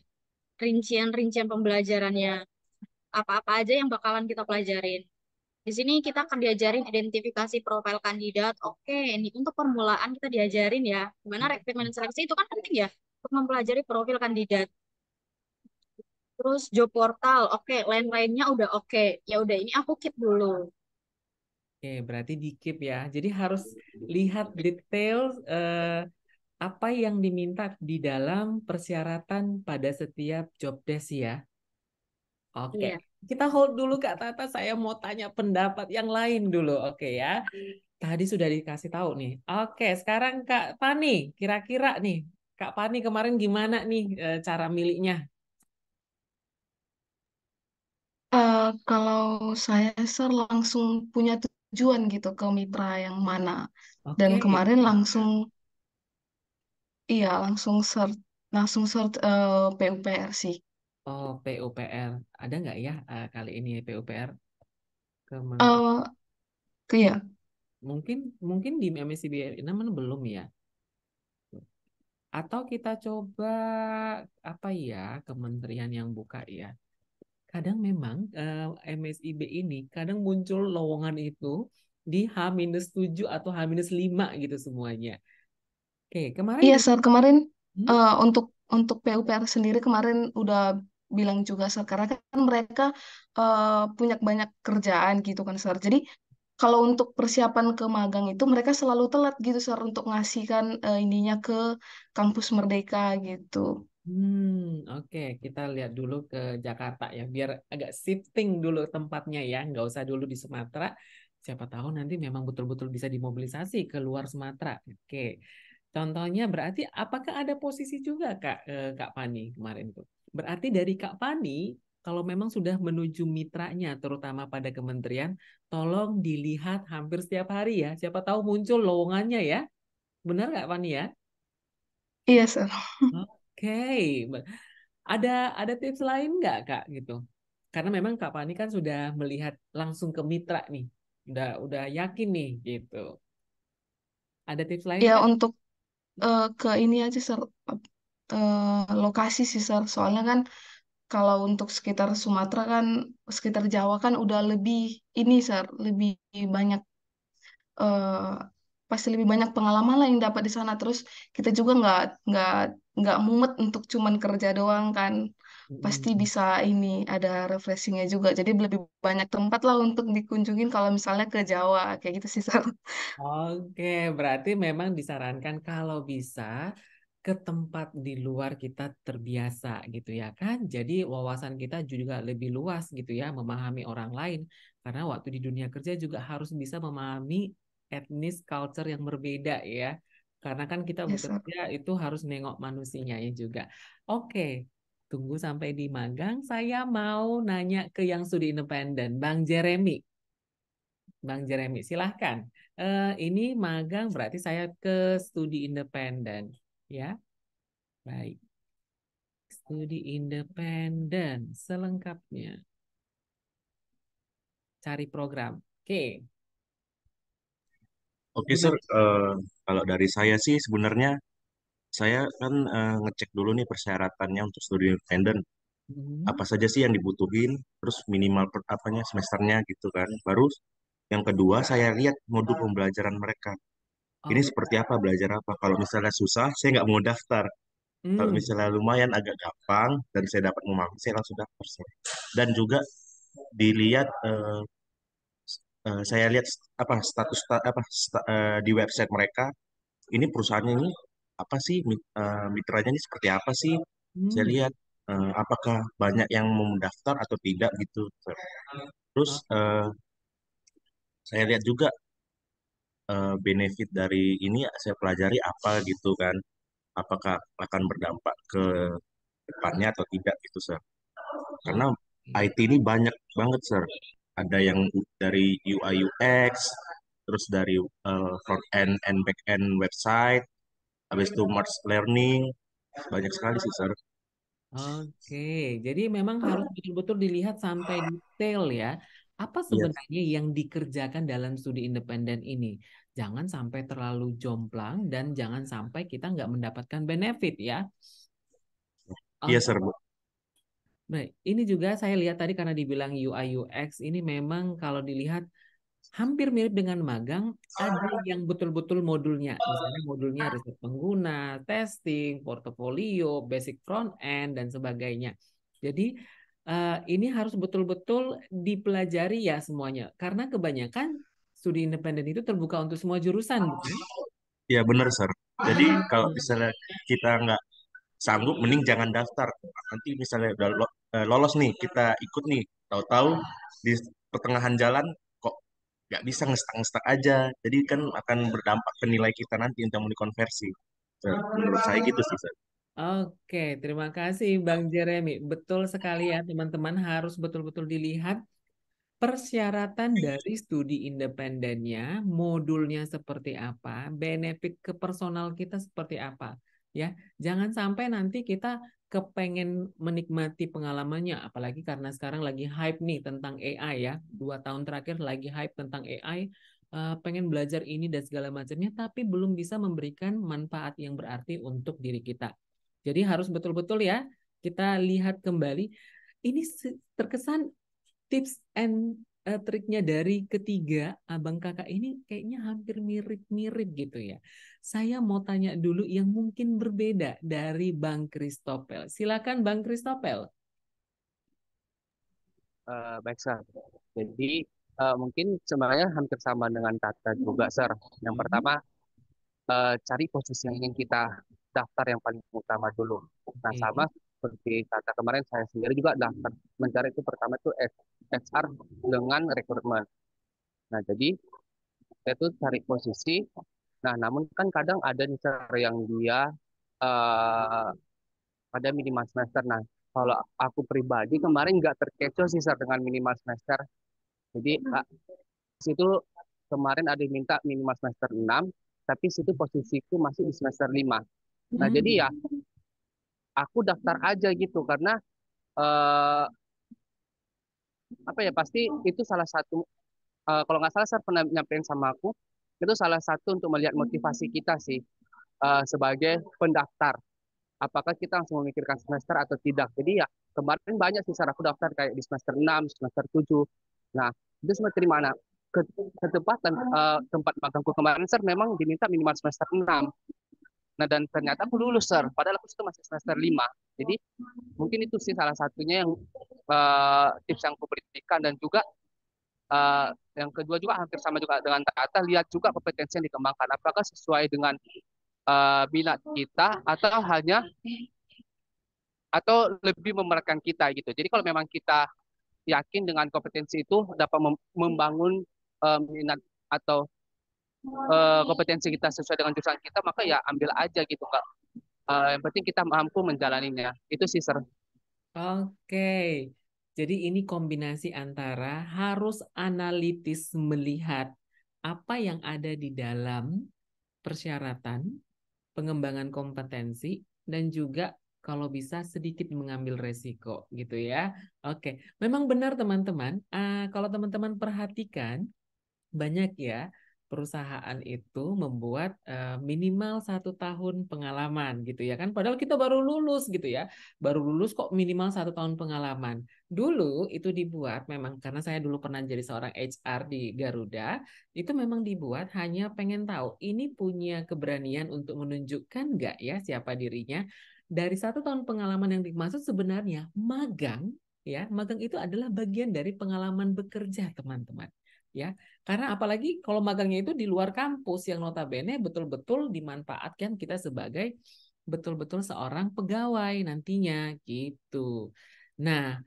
rincian-rincian pembelajarannya. Apa-apa aja yang bakalan kita pelajarin. Di sini kita akan diajarin identifikasi profil kandidat. Oke, ini untuk permulaan kita diajarin ya. Gimana rekrutmen seleksi itu kan penting ya untuk mempelajari profil kandidat. Terus job portal, oke, lain-lainnya udah oke. Ya udah ini aku keep dulu. Oke, berarti di keep ya. Jadi harus lihat detail apa yang diminta di dalam persyaratan pada setiap job desk ya. Oke, Iya. kita hold dulu Kak Tata. Saya mau tanya pendapat yang lain dulu. Oke ya. Tadi sudah dikasih tahu nih. Oke, sekarang Kak Pani, kira-kira nih, Kak Pani kemarin gimana nih cara miliknya? Kalau saya Sir langsung punya tujuan gitu ke mitra yang mana. Dan Oke. kemarin langsung search PUPR sih. Oh, PUPR. Ada nggak ya kali ini PUPR? Kementerian. Eh ya, Mungkin mungkin di MSCB namun belum ya. Atau kita coba apa ya kementerian yang buka ya. Kadang memang MSIB ini kadang muncul lowongan itu di H-7 atau H-5 gitu semuanya. Oke, kemarin iya juga. Sir kemarin Hmm? untuk PUPR sendiri kemarin udah bilang juga Sir karena kan mereka punya banyak kerjaan gitu kan Sir. Jadi kalau untuk persiapan ke magang itu mereka selalu telat gitu Sir untuk ngasihkan ininya ke kampus Merdeka gitu. Oke, kita lihat dulu ke Jakarta ya, biar agak shifting dulu tempatnya ya, nggak usah dulu di Sumatera. Siapa tahu nanti memang betul-betul bisa dimobilisasi ke luar Sumatera. Oke, contohnya berarti apakah ada posisi juga Kak Pani kemarin tuh? Berarti dari Kak Pani, kalau memang sudah menuju mitranya, terutama pada kementerian, tolong dilihat hampir setiap hari ya. Siapa tahu muncul lowongannya ya. Benar nggak Pani ya? Iya Sir. Oke, ada tips lain nggak Kak gitu? Karena memang Kak Pani kan sudah melihat langsung ke mitra nih, udah yakin nih gitu. Ada tips lain Ya Kak? untuk ke ini aja Sir lokasi sih Sir. Soalnya kan kalau untuk sekitar Sumatera kan sekitar Jawa kan udah lebih ini Sir, lebih banyak eh, pasti lebih banyak pengalaman lah yang dapat di sana. Terus kita juga nggak nggak mumet untuk cuman kerja doang kan. Pasti Mm-mm. bisa ini ada refreshingnya juga. Jadi lebih banyak tempat lah untuk dikunjungin kalau misalnya ke Jawa kayak gitu sih Sar. Oke, berarti memang disarankan kalau bisa ke tempat di luar kita terbiasa gitu ya kan. Jadi wawasan kita juga lebih luas gitu ya, memahami orang lain. Karena waktu di dunia kerja juga harus bisa memahami etnis culture yang berbeda ya. Karena kan kita Ya Sar. bekerja itu harus nengok manusianya ya juga. Oke, tunggu sampai di magang. Saya mau nanya ke yang studi independen, Bang Jeremy. Bang Jeremy, silahkan. Ini magang berarti saya ke studi independen, ya. Baik, studi independen selengkapnya. Cari program. Oke, Oke, Sir. gimana? Kalau dari saya sih sebenarnya saya kan ngecek dulu nih persyaratannya untuk studi independen. Hmm, Apa saja sih yang dibutuhin, terus minimal apanya semesternya gitu kan. Baru yang kedua saya lihat modul pembelajaran mereka. Ini Oh, seperti apa, belajar apa. Kalau misalnya susah, saya nggak mau daftar. Kalau hmm, misalnya lumayan agak gampang dan saya dapat memahami, saya langsung daftar, Sir. Dan juga dilihat saya lihat apa status di website mereka ini perusahaannya ini apa sih mitranya ini seperti apa sih, saya hmm. lihat apakah banyak yang mau mendaftar atau tidak gitu. Terus Oh, saya lihat juga benefit dari ini saya pelajari apa gitu kan, apakah akan berdampak ke depannya atau tidak gitu sir, karena oke. IT ini banyak banget sir, ada yang dari UI UX, terus dari front end and back end website, habis itu machine learning, banyak sekali sih sir. Oke, jadi memang harus betul-betul dilihat sampai detail ya. Apa Iya. sebenarnya yang dikerjakan dalam studi independen ini? Jangan sampai terlalu jomplang dan jangan sampai kita nggak mendapatkan benefit ya. Iya Oke, sir Bu. baik. Ini juga saya lihat tadi karena dibilang UI UX ini memang kalau dilihat hampir mirip dengan magang, ada yang betul-betul modulnya. Misalnya modulnya riset pengguna, testing, portofolio, basic front end, dan sebagainya. Jadi ini harus betul-betul dipelajari ya semuanya. Karena kebanyakan studi independen itu terbuka untuk semua jurusan, bukan? Ya bener, Sir. Jadi kalau Hmm. misalnya kita nggak sanggup, mending jangan daftar. Nanti misalnya udah lolos nih, kita ikut nih, tahu-tahu di pertengahan jalan kok nggak bisa, ngestak-ngestak aja. Jadi kan akan berdampak ke nilai kita nanti untuk mau dikonversi. Menurut saya gitu sih, Sir. Oke, terima kasih Bang Jeremy. Betul sekali ya teman-teman, harus betul-betul dilihat persyaratan dari studi independennya, modulnya seperti apa, benefit ke personal kita seperti apa. Ya, jangan sampai nanti kita kepengen menikmati pengalamannya, apalagi karena sekarang lagi hype nih tentang AI ya. 2 tahun terakhir lagi hype tentang AI, pengen belajar ini dan segala macamnya, tapi belum bisa memberikan manfaat yang berarti untuk diri kita. Jadi harus betul-betul ya kita lihat kembali. Ini terkesan tips and triknya dari ketiga abang kakak ini kayaknya hampir mirip-mirip gitu ya. Saya mau tanya dulu yang mungkin berbeda dari Bang Christopel. Silakan Bang Christopel. Baik, Sir. Jadi mungkin sebenarnya hampir sama dengan Tata juga, Sir. Yang pertama, cari posisi yang ingin kita daftar yang paling utama dulu. Nah, Oke. sama seperti Tata kemarin, saya sendiri juga daftar mencari itu pertama itu HR dengan rekrutmen. Nah, jadi saya tuh cari posisi. Nah, namun kan kadang ada nih, Sir, yang dia eh, ada minimal semester. Nah, kalau aku pribadi kemarin nggak terkecoh sih, Sir, dengan minimal semester. Jadi situ kemarin ada yang minta minimal semester 6, tapi situ posisiku masih di semester 5. Nah, jadi ya aku daftar aja gitu karena eh, apa ya, pasti itu salah satu, kalau nggak salah saya pernah nyampein sama aku, itu salah satu untuk melihat motivasi kita sih, sebagai pendaftar. Apakah kita langsung memikirkan semester atau tidak. Jadi ya kemarin banyak sih saat aku daftar kayak di semester 6, semester 7. Nah, itu semester di mana? Ketepatan tempat magangku kemarin, Sir, memang diminta minimal semester 6. Nah, dan ternyata aku lulus, Sir. Padahal aku itu masih semester 5. Jadi mungkin itu sih salah satunya yang tips yang aku berikan. Dan juga yang kedua juga hampir sama juga dengan Tata, lihat juga kompetensi yang dikembangkan. Apakah sesuai dengan minat kita atau lebih memeratkan kita gitu. Jadi kalau memang kita yakin dengan kompetensi itu dapat membangun minat atau kompetensi kita sesuai dengan jurusan kita, maka ya ambil aja gitu, Kak. Yang penting kita mampu menjalaninya. Itu sih, Sir. Oke. Jadi ini kombinasi antara harus analitis melihat apa yang ada di dalam persyaratan, pengembangan kompetensi, dan juga kalau bisa sedikit mengambil resiko gitu ya. Oke, memang benar teman-teman. Kalau teman-teman perhatikan, banyak ya perusahaan itu membuat minimal 1 tahun pengalaman gitu ya kan. Padahal kita baru lulus gitu ya. Baru lulus kok minimal 1 tahun pengalaman. Dulu itu dibuat memang karena saya dulu pernah jadi seorang HR di Garuda. Itu memang dibuat hanya pengen tahu ini punya keberanian untuk menunjukkan nggak ya siapa dirinya. Dari 1 tahun pengalaman yang dimaksud sebenarnya magang ya. Magang itu adalah bagian dari pengalaman bekerja teman-teman. Ya, karena apalagi kalau magangnya itu di luar kampus yang notabene betul-betul dimanfaatkan kita sebagai betul-betul seorang pegawai nantinya gitu. Nah,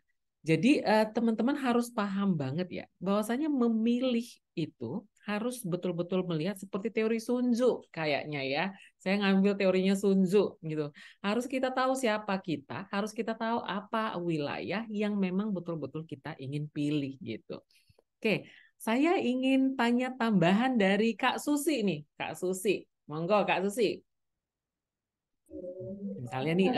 jadi teman-teman harus paham banget ya bahwasanya memilih itu harus betul-betul melihat seperti teori Sun Tzu kayaknya ya. Saya ngambil teorinya Sun Tzu gitu. Harus kita tahu siapa kita, harus kita tahu apa wilayah yang memang betul-betul kita ingin pilih gitu. Oke, saya ingin tanya tambahan dari Kak Susi nih. Kak Susi, monggo Kak Susi. Misalnya nih,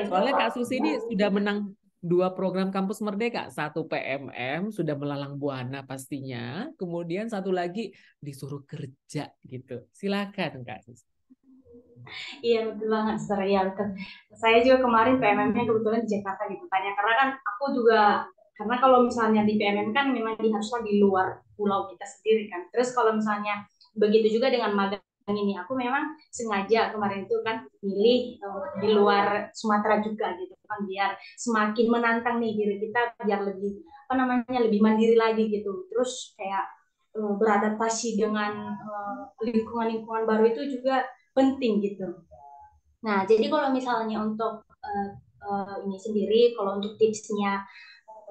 soalnya Kak Susi ini sudah menang 2 program Kampus Merdeka. Satu PMM, sudah melalang buana pastinya. Kemudian satu lagi disuruh kerja gitu. Silakan Kak Susi. Iya betul banget, Sir. Ya, saya juga kemarin PMM-nya kebetulan di Jakarta gitu kan ya, karena kan aku juga Karena kalau misalnya di PMM kan memang harusnya di luar pulau kita sendiri kan. Terus kalau misalnya begitu juga dengan magang ini, aku memang sengaja kemarin itu kan milih di luar Sumatera juga gitu kan, biar semakin menantang nih diri kita, biar lebih apa namanya, lebih mandiri lagi gitu. Terus kayak beradaptasi dengan lingkungan-lingkungan baru itu juga penting gitu. Nah, jadi kalau misalnya untuk ini sendiri, kalau untuk tipsnya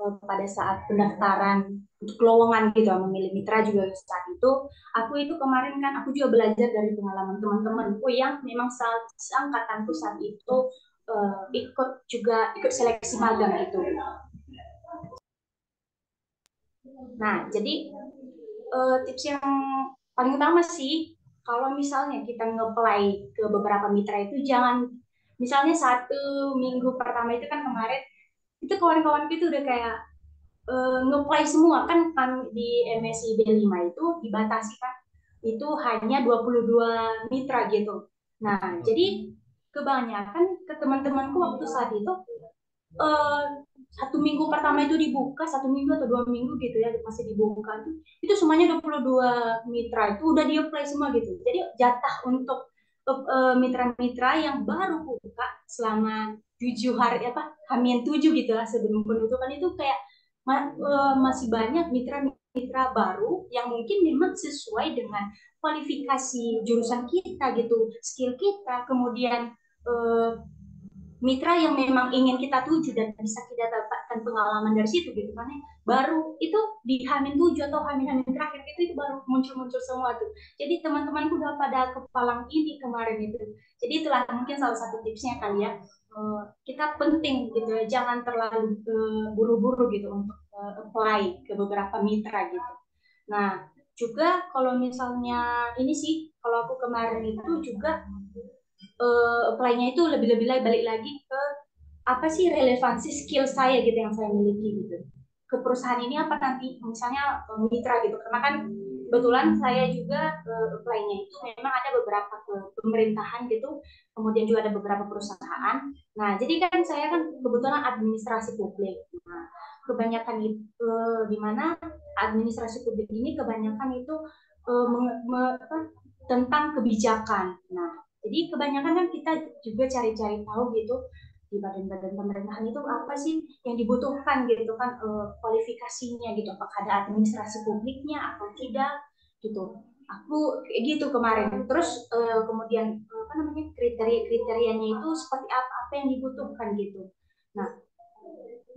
pada saat pendaftaran untuk lowongan gitu, memilih mitra juga saat itu, aku itu kemarin kan aku juga belajar dari pengalaman teman-temanku yang memang saat angkatanku saat itu ikut seleksi magang itu. Nah, jadi tips yang paling utama sih, kalau misalnya kita nge-apply ke beberapa mitra itu jangan, misalnya 1 minggu pertama itu kan kemarin, itu kawan-kawan itu udah kayak nge-apply semua kan, di MSI B5 itu dibatasi kan, itu hanya 22 mitra gitu. Nah, jadi kebanyakan ke teman-temanku waktu saat itu 1 minggu pertama itu dibuka, 1 minggu atau 2 minggu gitu ya, masih dibuka tuh, itu semuanya 22 mitra itu udah di-apply semua gitu. Jadi jatah untuk mitra-mitra yang baru buka selama 7 hari apa H-7 gitu lah sebelum penutupan itu, kayak masih banyak mitra-mitra baru yang mungkin memang sesuai dengan kualifikasi jurusan kita gitu, skill kita, kemudian eh, mitra yang memang ingin kita tuju dan bisa kita dapatkan pengalaman dari situ gitu kan ya. Baru itu di H-7 atau H-H terakhir itu baru muncul-muncul semua tuh. Jadi teman-temanku udah pada kepalang ini kemarin itu. Jadi itulah mungkin salah satu tipsnya kali ya. Kita penting gitu ya, jangan terlalu buru-buru gitu untuk apply ke beberapa mitra gitu. Nah, juga kalau misalnya ini sih, kalau aku kemarin itu juga apply-nya itu lebih-lebih balik lagi ke apa sih relevansi skill saya gitu yang saya miliki gitu ke perusahaan ini, apa nanti misalnya mitra gitu, karena kan kebetulan saya juga apply-nya itu memang ada beberapa ke pemerintahan gitu, kemudian juga ada beberapa perusahaan. Nah, jadi kan saya kan kebetulan administrasi publik. Nah, kebanyakan itu di mana administrasi publik ini kebanyakan itu tentang kebijakan. Nah, jadi kebanyakan kan kita juga cari-cari tahu gitu di badan-badan pemerintahan itu apa sih yang dibutuhkan gitu kan, kualifikasinya gitu, apakah ada administrasi publiknya atau tidak gitu. Aku kayak gitu kemarin. Terus kemudian apa namanya, kriteria-kriterianya itu seperti apa yang dibutuhkan gitu. Nah,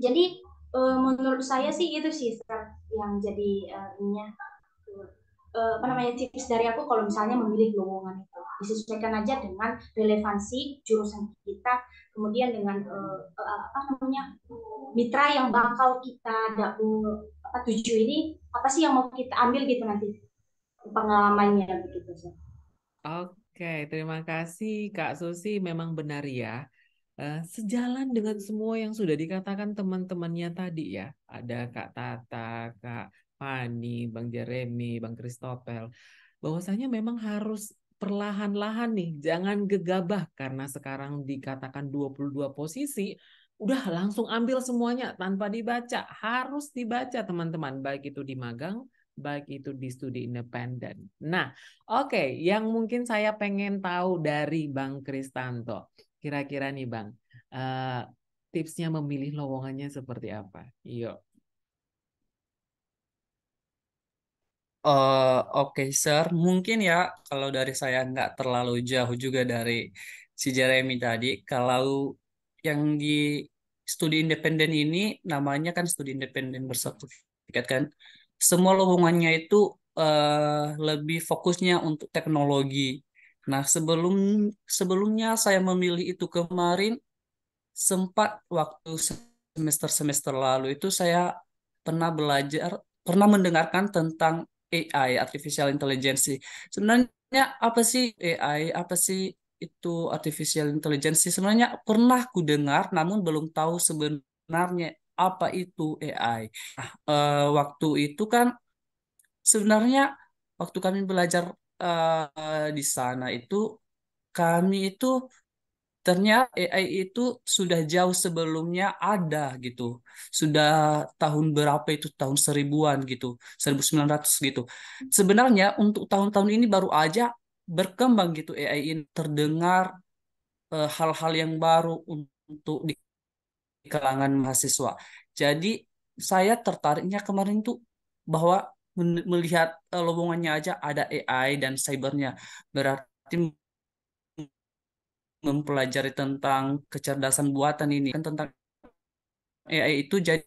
jadi menurut saya sih itu sih yang jadi ininya, apa namanya, tips dari aku kalau misalnya memilih lowongan itu disesuaikan aja dengan relevansi jurusan kita, kemudian dengan apa namanya, mitra yang bakal kita tuju ini, apa sih yang mau kita ambil gitu nanti pengalamannya begitu sih. Oke, terima kasih Kak Susi. Memang benar ya. Sejalan dengan semua yang sudah dikatakan teman-temannya tadi ya. Ada Kak Tata, Kak Fani, Bang Jeremy, Bang Christopel. Bahwasanya memang harus perlahan-lahan nih. Jangan gegabah karena sekarang dikatakan 22 posisi. Udah langsung ambil semuanya tanpa dibaca. Harus dibaca teman-teman. Baik itu di magang, baik itu di studi independen. Nah, oke, yang mungkin saya pengen tahu dari Bang Kristanto. Kira-kira nih Bang, eh, tipsnya memilih lowongannya seperti apa? Yuk. Oke, Sir. Mungkin ya, kalau dari saya nggak terlalu jauh juga dari si Jeremy tadi. Kalau yang di studi independen ini, namanya kan studi independen bersertifikat kan. Semua lowongannya itu lebih fokusnya untuk teknologi. Nah, sebelumnya saya memilih itu kemarin, sempat waktu semester-semester lalu itu saya pernah belajar, pernah mendengarkan tentang AI, Artificial Intelligence. Sebenarnya apa sih AI? Apa sih itu Artificial Intelligence? Sebenarnya pernah ku dengar, namun belum tahu sebenarnya apa itu AI. Nah, waktu itu kan sebenarnya waktu kami belajar di sana itu kami itu ternyata AI itu sudah jauh sebelumnya ada gitu. Sudah tahun berapa itu, tahun seribuan gitu, 1900 gitu. Sebenarnya untuk tahun-tahun ini baru aja berkembang gitu AI ini, terdengar hal-hal yang baru untuk di kalangan mahasiswa. Jadi saya tertariknya kemarin tuh bahwa melihat lowongannya aja ada AI dan cybernya. Berarti mempelajari tentang kecerdasan buatan ini kan, tentang AI itu, jadi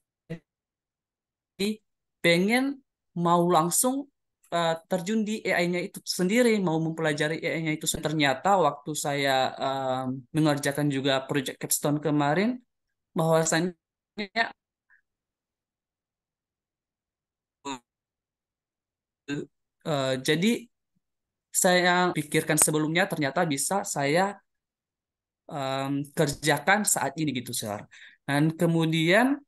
pengen mau langsung terjun di AI-nya itu sendiri, mau mempelajari AI-nya itu. Ternyata waktu saya mengerjakan juga project capstone kemarin, bahwasannya jadi saya pikirkan sebelumnya ternyata bisa saya kerjakan saat ini gitu, Sar. Dan kemudian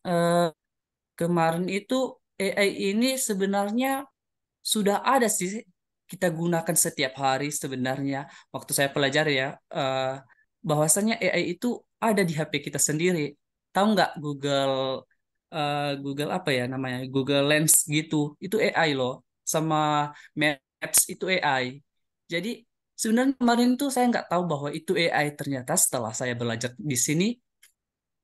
eh, kemarin itu AI ini sebenarnya sudah ada sih, kita gunakan setiap hari sebenarnya. Waktu saya pelajari ya, bahwasannya AI itu ada di HP kita sendiri. Tahu nggak Google, Google apa ya namanya, Google Lens gitu, itu AI loh. Sama Maps itu AI. Jadi sebenarnya kemarin tuh saya nggak tahu bahwa itu AI. Ternyata setelah saya belajar di sini,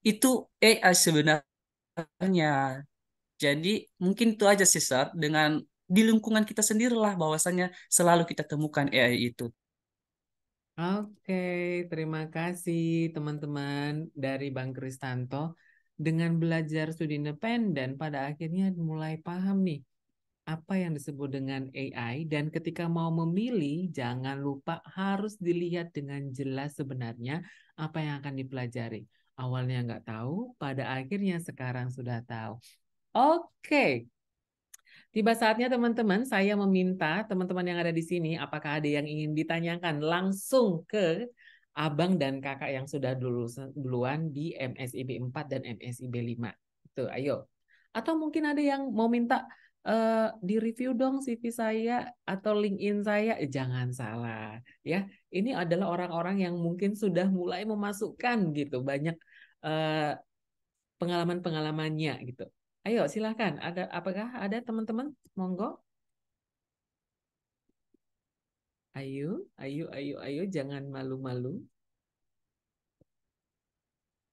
itu AI sebenarnya. Jadi mungkin itu aja sih, Sar, dengan di lingkungan kita sendirilah bahwasanya selalu kita temukan AI itu. Oke, terima kasih teman-teman dari Bang Kristanto. Dengan belajar studi independen, pada akhirnya mulai paham nih apa yang disebut dengan AI, dan ketika mau memilih, jangan lupa harus dilihat dengan jelas sebenarnya apa yang akan dipelajari. Awalnya nggak tahu, pada akhirnya sekarang sudah tahu. Oke, tiba saatnya teman-teman, saya meminta teman-teman yang ada di sini, apakah ada yang ingin ditanyakan langsung ke abang dan kakak yang sudah duluan di MSIB 4 dan MSIB 5. Tuh, ayo. Atau mungkin ada yang mau minta di-review dong CV saya atau LinkedIn saya. Jangan salah, ya. Ini adalah orang-orang yang mungkin sudah mulai memasukkan gitu banyak eh, pengalaman-pengalamannya gitu. Ayo silahkan. Apakah ada teman-teman? Monggo. Ayo, ayo, ayo, ayo. Jangan malu-malu.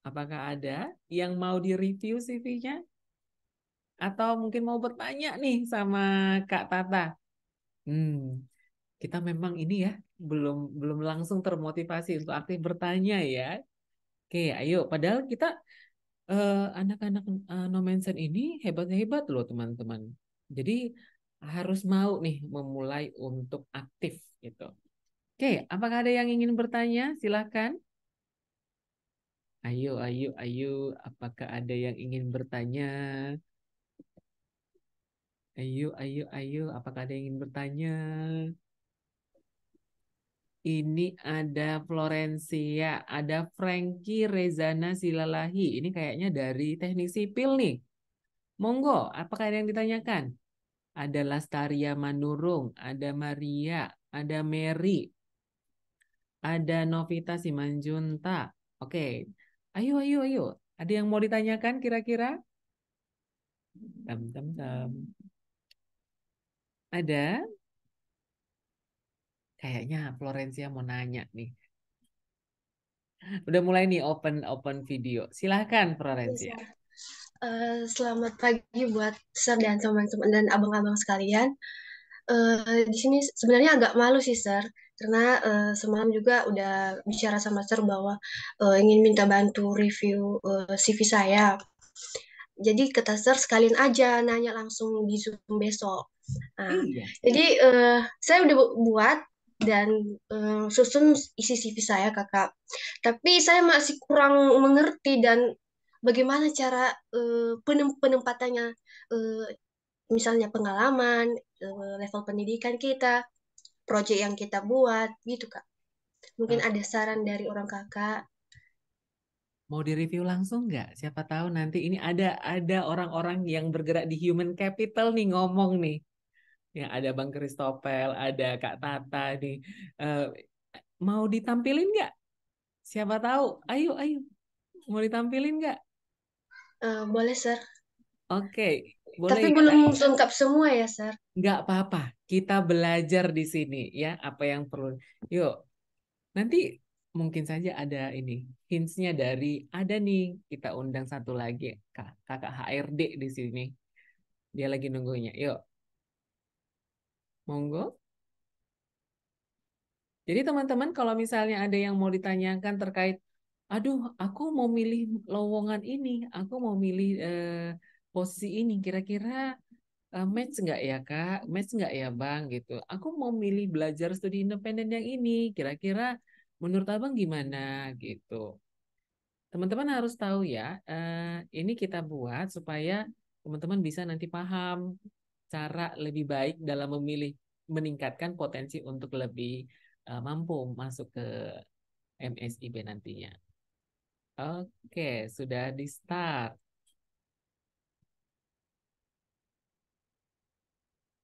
Apakah ada yang mau di-review CV-nya? Atau mungkin mau bertanya nih sama Kak Tata? Hmm, kita memang ini ya, belum belum langsung termotivasi untuk aktif bertanya ya. Oke, ayo. Padahal kita anak-anak No Mention ini hebat-hebat loh teman-teman. Jadi harus mau nih memulai untuk aktif gitu. Oke, apakah ada yang ingin bertanya? Silahkan. Ayo, ayo, ayo. Apakah ada yang ingin bertanya? Ayo, ayo, ayo. Apakah ada yang ingin bertanya? Ini ada Florencia, ada Frankie Rezana Silalahi. Ini kayaknya dari teknik sipil nih. Monggo, apakah ada yang ditanyakan? Ada Lastaria Manurung, ada Maria, ada Mary, ada Novita Simanjunta. Oke, ayo, ayo, ayo. Ada yang mau ditanyakan kira-kira? Tam, tam, tam. Ada? Kayaknya Florencia mau nanya nih. Udah mulai nih open open video. Silahkan Florencia. Selamat pagi buat Sir dan teman-teman dan abang-abang sekalian. Di sini sebenarnya agak malu sih Sir, karena semalam juga udah bicara sama Sir bahwa ingin minta bantu review CV saya. Jadi kata Sir sekalian aja nanya langsung di Zoom besok. Nah, Iya. jadi saya udah buat dan susun isi CV saya kakak. Tapi saya masih kurang mengerti dan bagaimana cara penempatannya, eh, misalnya pengalaman, level pendidikan kita, proyek yang kita buat, gitu Kak. Mungkin ada saran dari orang kakak. Mau direview langsung nggak? Siapa tahu nanti ini ada orang-orang yang bergerak di human capital nih ngomong nih. Ya ada Bang Christopel, ada Kak Tata nih. Eh, Mau ditampilin nggak? Siapa tahu? Ayo, ayo. Mau ditampilin nggak? Boleh, Sir. Oke, boleh Tapi ya. belum lengkap semua ya, Sir. Nggak apa-apa. Kita belajar di sini ya, apa yang perlu. Yuk, nanti mungkin saja ada ini hints-nya dari ada nih kita undang satu lagi kakak HRD di sini. Dia lagi nunggunya. Yuk, monggo. Jadi teman-teman kalau misalnya ada yang mau ditanyakan terkait, aduh aku mau milih lowongan ini, aku mau milih posisi ini, kira-kira match nggak ya Kak? Match nggak ya Bang gitu. Aku mau milih belajar studi independen yang ini, kira-kira menurut Abang gimana gitu. Teman-teman harus tahu ya, ini kita buat supaya teman-teman bisa nanti paham cara lebih baik dalam memilih, meningkatkan potensi untuk lebih mampu masuk ke MSIB nantinya. Oke, sudah di start.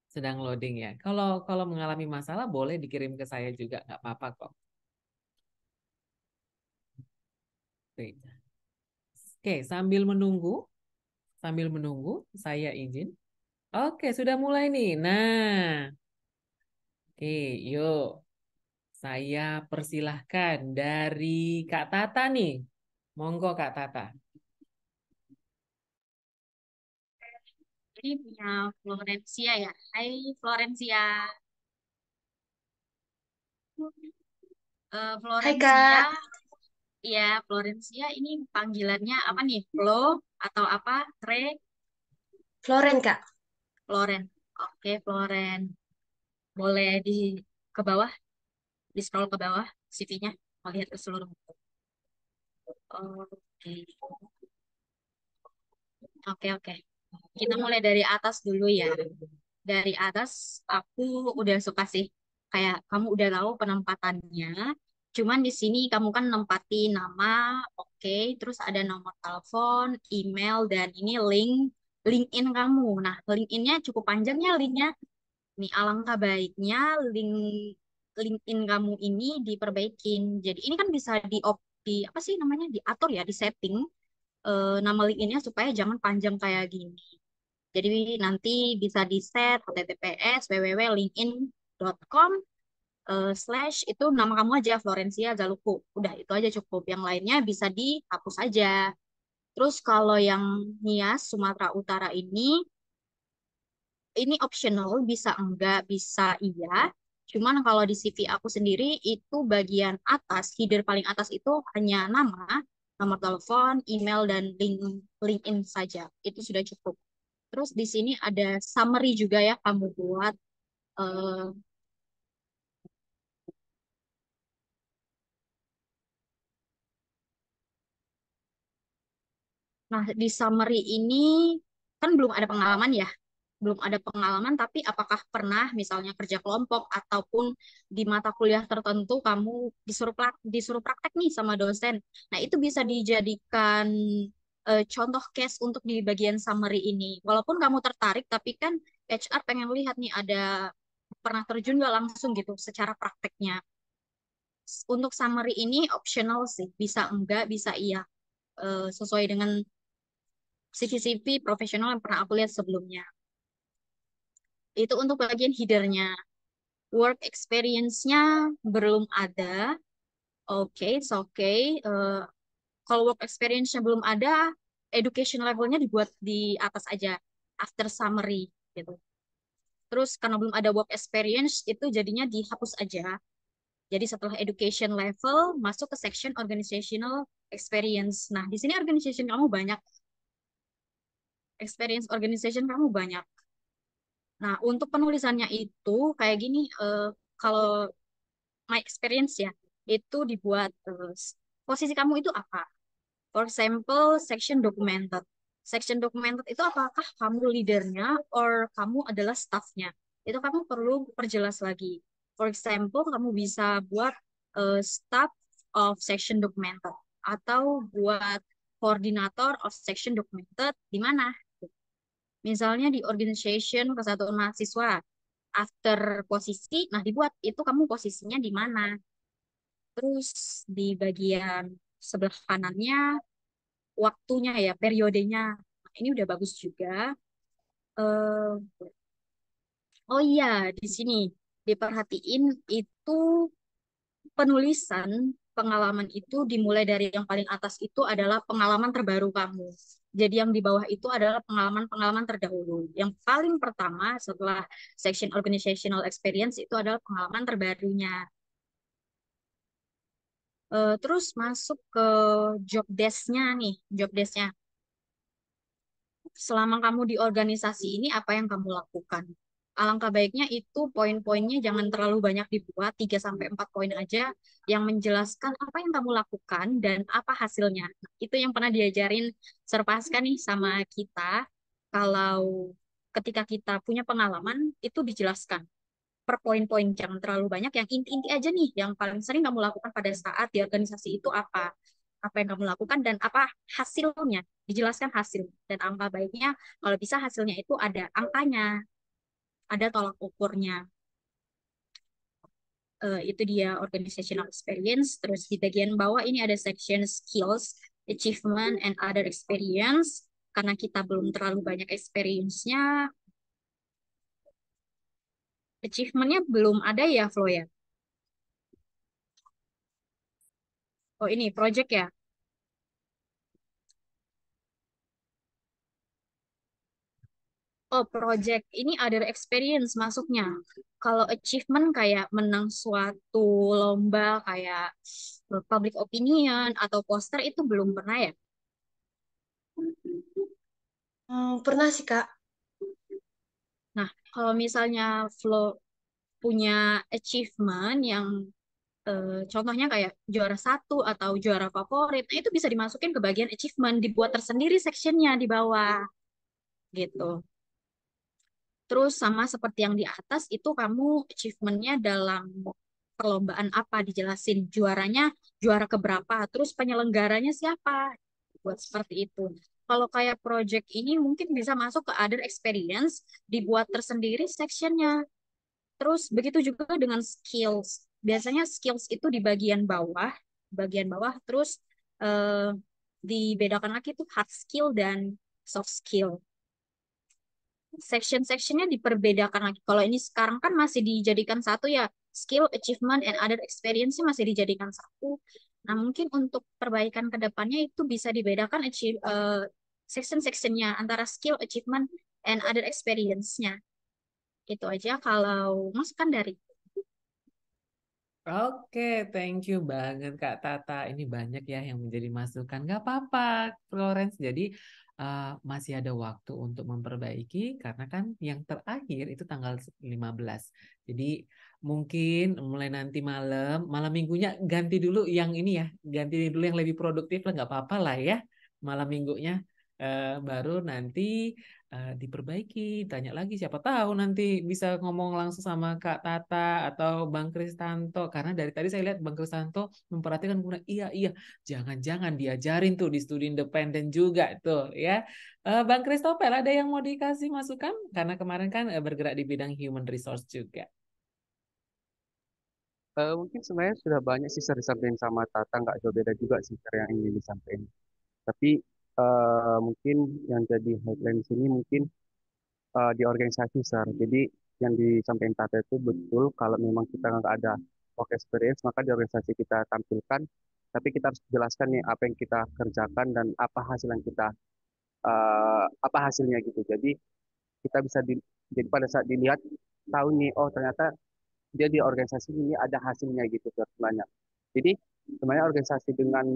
Sedang loading ya. Kalau kalau mengalami masalah boleh dikirim ke saya juga, nggak apa-apa kok. Oke, sambil menunggu, saya izin. Oke, sudah mulai nih. Nah, oke, yuk. Saya persilahkan dari Kak Tata nih. Monggo Kak Tata. Ini punya Florencia ya. Hai Florencia. Hai, Florencia, Kak. ya Florencia ini panggilannya apa nih? Flo atau apa? Tre? Floren, Kak. Floren. Oke, Floren. Boleh ke bawah, di scroll ke bawah CV-nya, mau lihat ke seluruh. Oke. Oke, oke. Kita mulai dari atas dulu ya. Dari atas aku udah suka sih. Kayak kamu udah tahu penempatannya. Cuman di sini kamu kan nempati nama, oke, terus ada nomor telepon, email, dan ini LinkedIn kamu. Nah, LinkedIn-nya cukup panjangnya linknya. Nih, alangkah baiknya link LinkedIn kamu ini diperbaikin. Jadi ini kan bisa di apa sih namanya, diatur ya, di setting nama LinkedIn-nya supaya jangan panjang kayak gini. Jadi nanti bisa di set https www.linkedin.com slash itu nama kamu aja Florencia Zaluku. Udah itu aja cukup. Yang lainnya bisa dihapus aja. Terus kalau yang Nias Sumatera Utara ini optional, bisa enggak, bisa iya. Cuman kalau di CV aku sendiri itu bagian atas, header paling atas itu hanya nama, nomor telepon, email, dan LinkedIn saja. Itu sudah cukup. Terus di sini ada summary juga ya kamu buat. eh, Nah, di summary ini kan belum ada pengalaman ya. Belum ada pengalaman, tapi apakah pernah misalnya kerja kelompok ataupun di mata kuliah tertentu kamu disuruh praktek nih sama dosen. Nah, itu bisa dijadikan contoh case untuk di bagian summary ini. Walaupun kamu tertarik, tapi kan HR pengen lihat nih ada pernah terjun nggak langsung gitu secara prakteknya. Untuk summary ini optional sih, bisa enggak, bisa iya. Sesuai dengan CV-CV profesional yang pernah aku lihat sebelumnya. Itu untuk bagian headernya. Work experience-nya belum ada. Oke, it's okay. Kalau work experience-nya belum ada, education level-nya dibuat di atas aja, after summary gitu. Terus karena belum ada work experience, itu jadinya dihapus aja. Jadi setelah education level, masuk ke section organizational experience. Nah, di sini organization kamu banyak, experience organization kamu banyak. Nah, untuk penulisannya itu kayak gini, kalau my experience ya, itu dibuat terus. Posisi kamu itu apa? For example, section documented. Section documented itu apakah kamu leadernya or kamu adalah staffnya? Itu kamu perlu perjelas lagi. For example, kamu bisa buat staff of section documented atau buat koordinator of section documented di mana? Misalnya di organization kesatuan mahasiswa. After posisi, nah dibuat itu kamu posisinya di mana? Terus di bagian sebelah kanannya waktunya ya, periodenya. Nah, ini udah bagus juga. Eh, oh iya, di sini diperhatiin itu penulisan pengalaman itu dimulai dari yang paling atas itu adalah pengalaman terbaru kamu. Jadi yang di bawah itu adalah pengalaman-pengalaman terdahulu. Yang paling pertama setelah section organizational experience itu adalah pengalaman terbarunya. Terus masuk ke job desk-nya nih, job desk-nya. Selama kamu di organisasi ini apa yang kamu lakukan? Alangkah baiknya itu poin-poinnya jangan terlalu banyak dibuat, 3 sampai 4 poin aja yang menjelaskan apa yang kamu lakukan dan apa hasilnya. Nah, itu yang pernah diajarin Serpaska nih sama kita. Kalau ketika kita punya pengalaman itu dijelaskan per poin-poin, jangan terlalu banyak, yang inti-inti aja nih yang paling sering kamu lakukan pada saat di organisasi itu apa yang kamu lakukan dan apa hasilnya, dijelaskan hasil dan angka baiknya kalau bisa hasilnya itu ada angkanya, ada tolak ukurnya. Itu dia organizational experience. Terus di bagian bawah ini ada section skills, achievement and other experience. Karena kita belum terlalu banyak experience-nya, achievement-nya belum ada ya, Flo ya. Oh ini project ya. Oh, project ini other experience masuknya. Kalau achievement kayak menang suatu lomba kayak public opinion atau poster itu belum pernah ya. Pernah sih, Kak. Nah, kalau misalnya Flo punya achievement yang contohnya kayak juara satu atau juara favorit, nah itu bisa dimasukin ke bagian achievement, dibuat tersendiri sectionnya di bawah gitu. Terus sama seperti yang di atas itu kamu achievementnya dalam perlombaan apa dijelasin, juaranya juara keberapa, terus penyelenggaranya siapa, buat seperti itu. Kalau kayak project ini mungkin bisa masuk ke other experience, dibuat tersendiri sectionnya. Terus begitu juga dengan skills. Biasanya skills itu di bagian bawah, terus eh, dibedakan lagi tuh hard skill dan soft skill. Section-sectionnya diperbedakan lagi. Kalau ini sekarang kan masih dijadikan satu ya, skill, achievement, and other experience masih dijadikan satu. Nah, mungkin untuk perbaikan ke depannya itu bisa dibedakan section-sectionnya antara skill, achievement, and other experience-nya. Itu aja kalau masukan dari. Oke, thank you banget Kak Tata. Ini banyak ya yang menjadi masukan. Gak apa-apa, Florence. Jadi masih ada waktu untuk memperbaiki karena kan yang terakhir itu tanggal 15. Jadi mungkin mulai nanti malam minggunya ganti dulu yang ini ya, ganti dulu yang lebih produktif lah, nggak apa-apa lah ya. Malam minggunya baru nanti diperbaiki, tanya lagi siapa tahu nanti bisa ngomong langsung sama Kak Tata atau Bang Kristanto karena dari tadi saya lihat Bang Kristanto memperhatikan kemudian iya jangan-jangan diajarin tuh di studi independen juga tuh ya. Bang Christopher ada yang mau dikasih masukan karena kemarin kan bergerak di bidang human resource juga. Mungkin sebenarnya sudah banyak sih disampaikan sama Tata, nggak jauh beda juga sih cara yang ingin disampaikan. Tapi mungkin yang jadi headline di sini mungkin di organisasi besar. Jadi yang disampaikan Tata itu betul, kalau memang kita nggak ada work experience maka di organisasi kita tampilkan, tapi kita harus jelaskan nih apa yang kita kerjakan dan apa hasil yang kita apa hasilnya gitu. Jadi kita bisa jadi pada saat dilihat tahu nih, oh ternyata dia di organisasi ini ada hasilnya gitu sebenarnya. Jadi sebenarnya organisasi dengan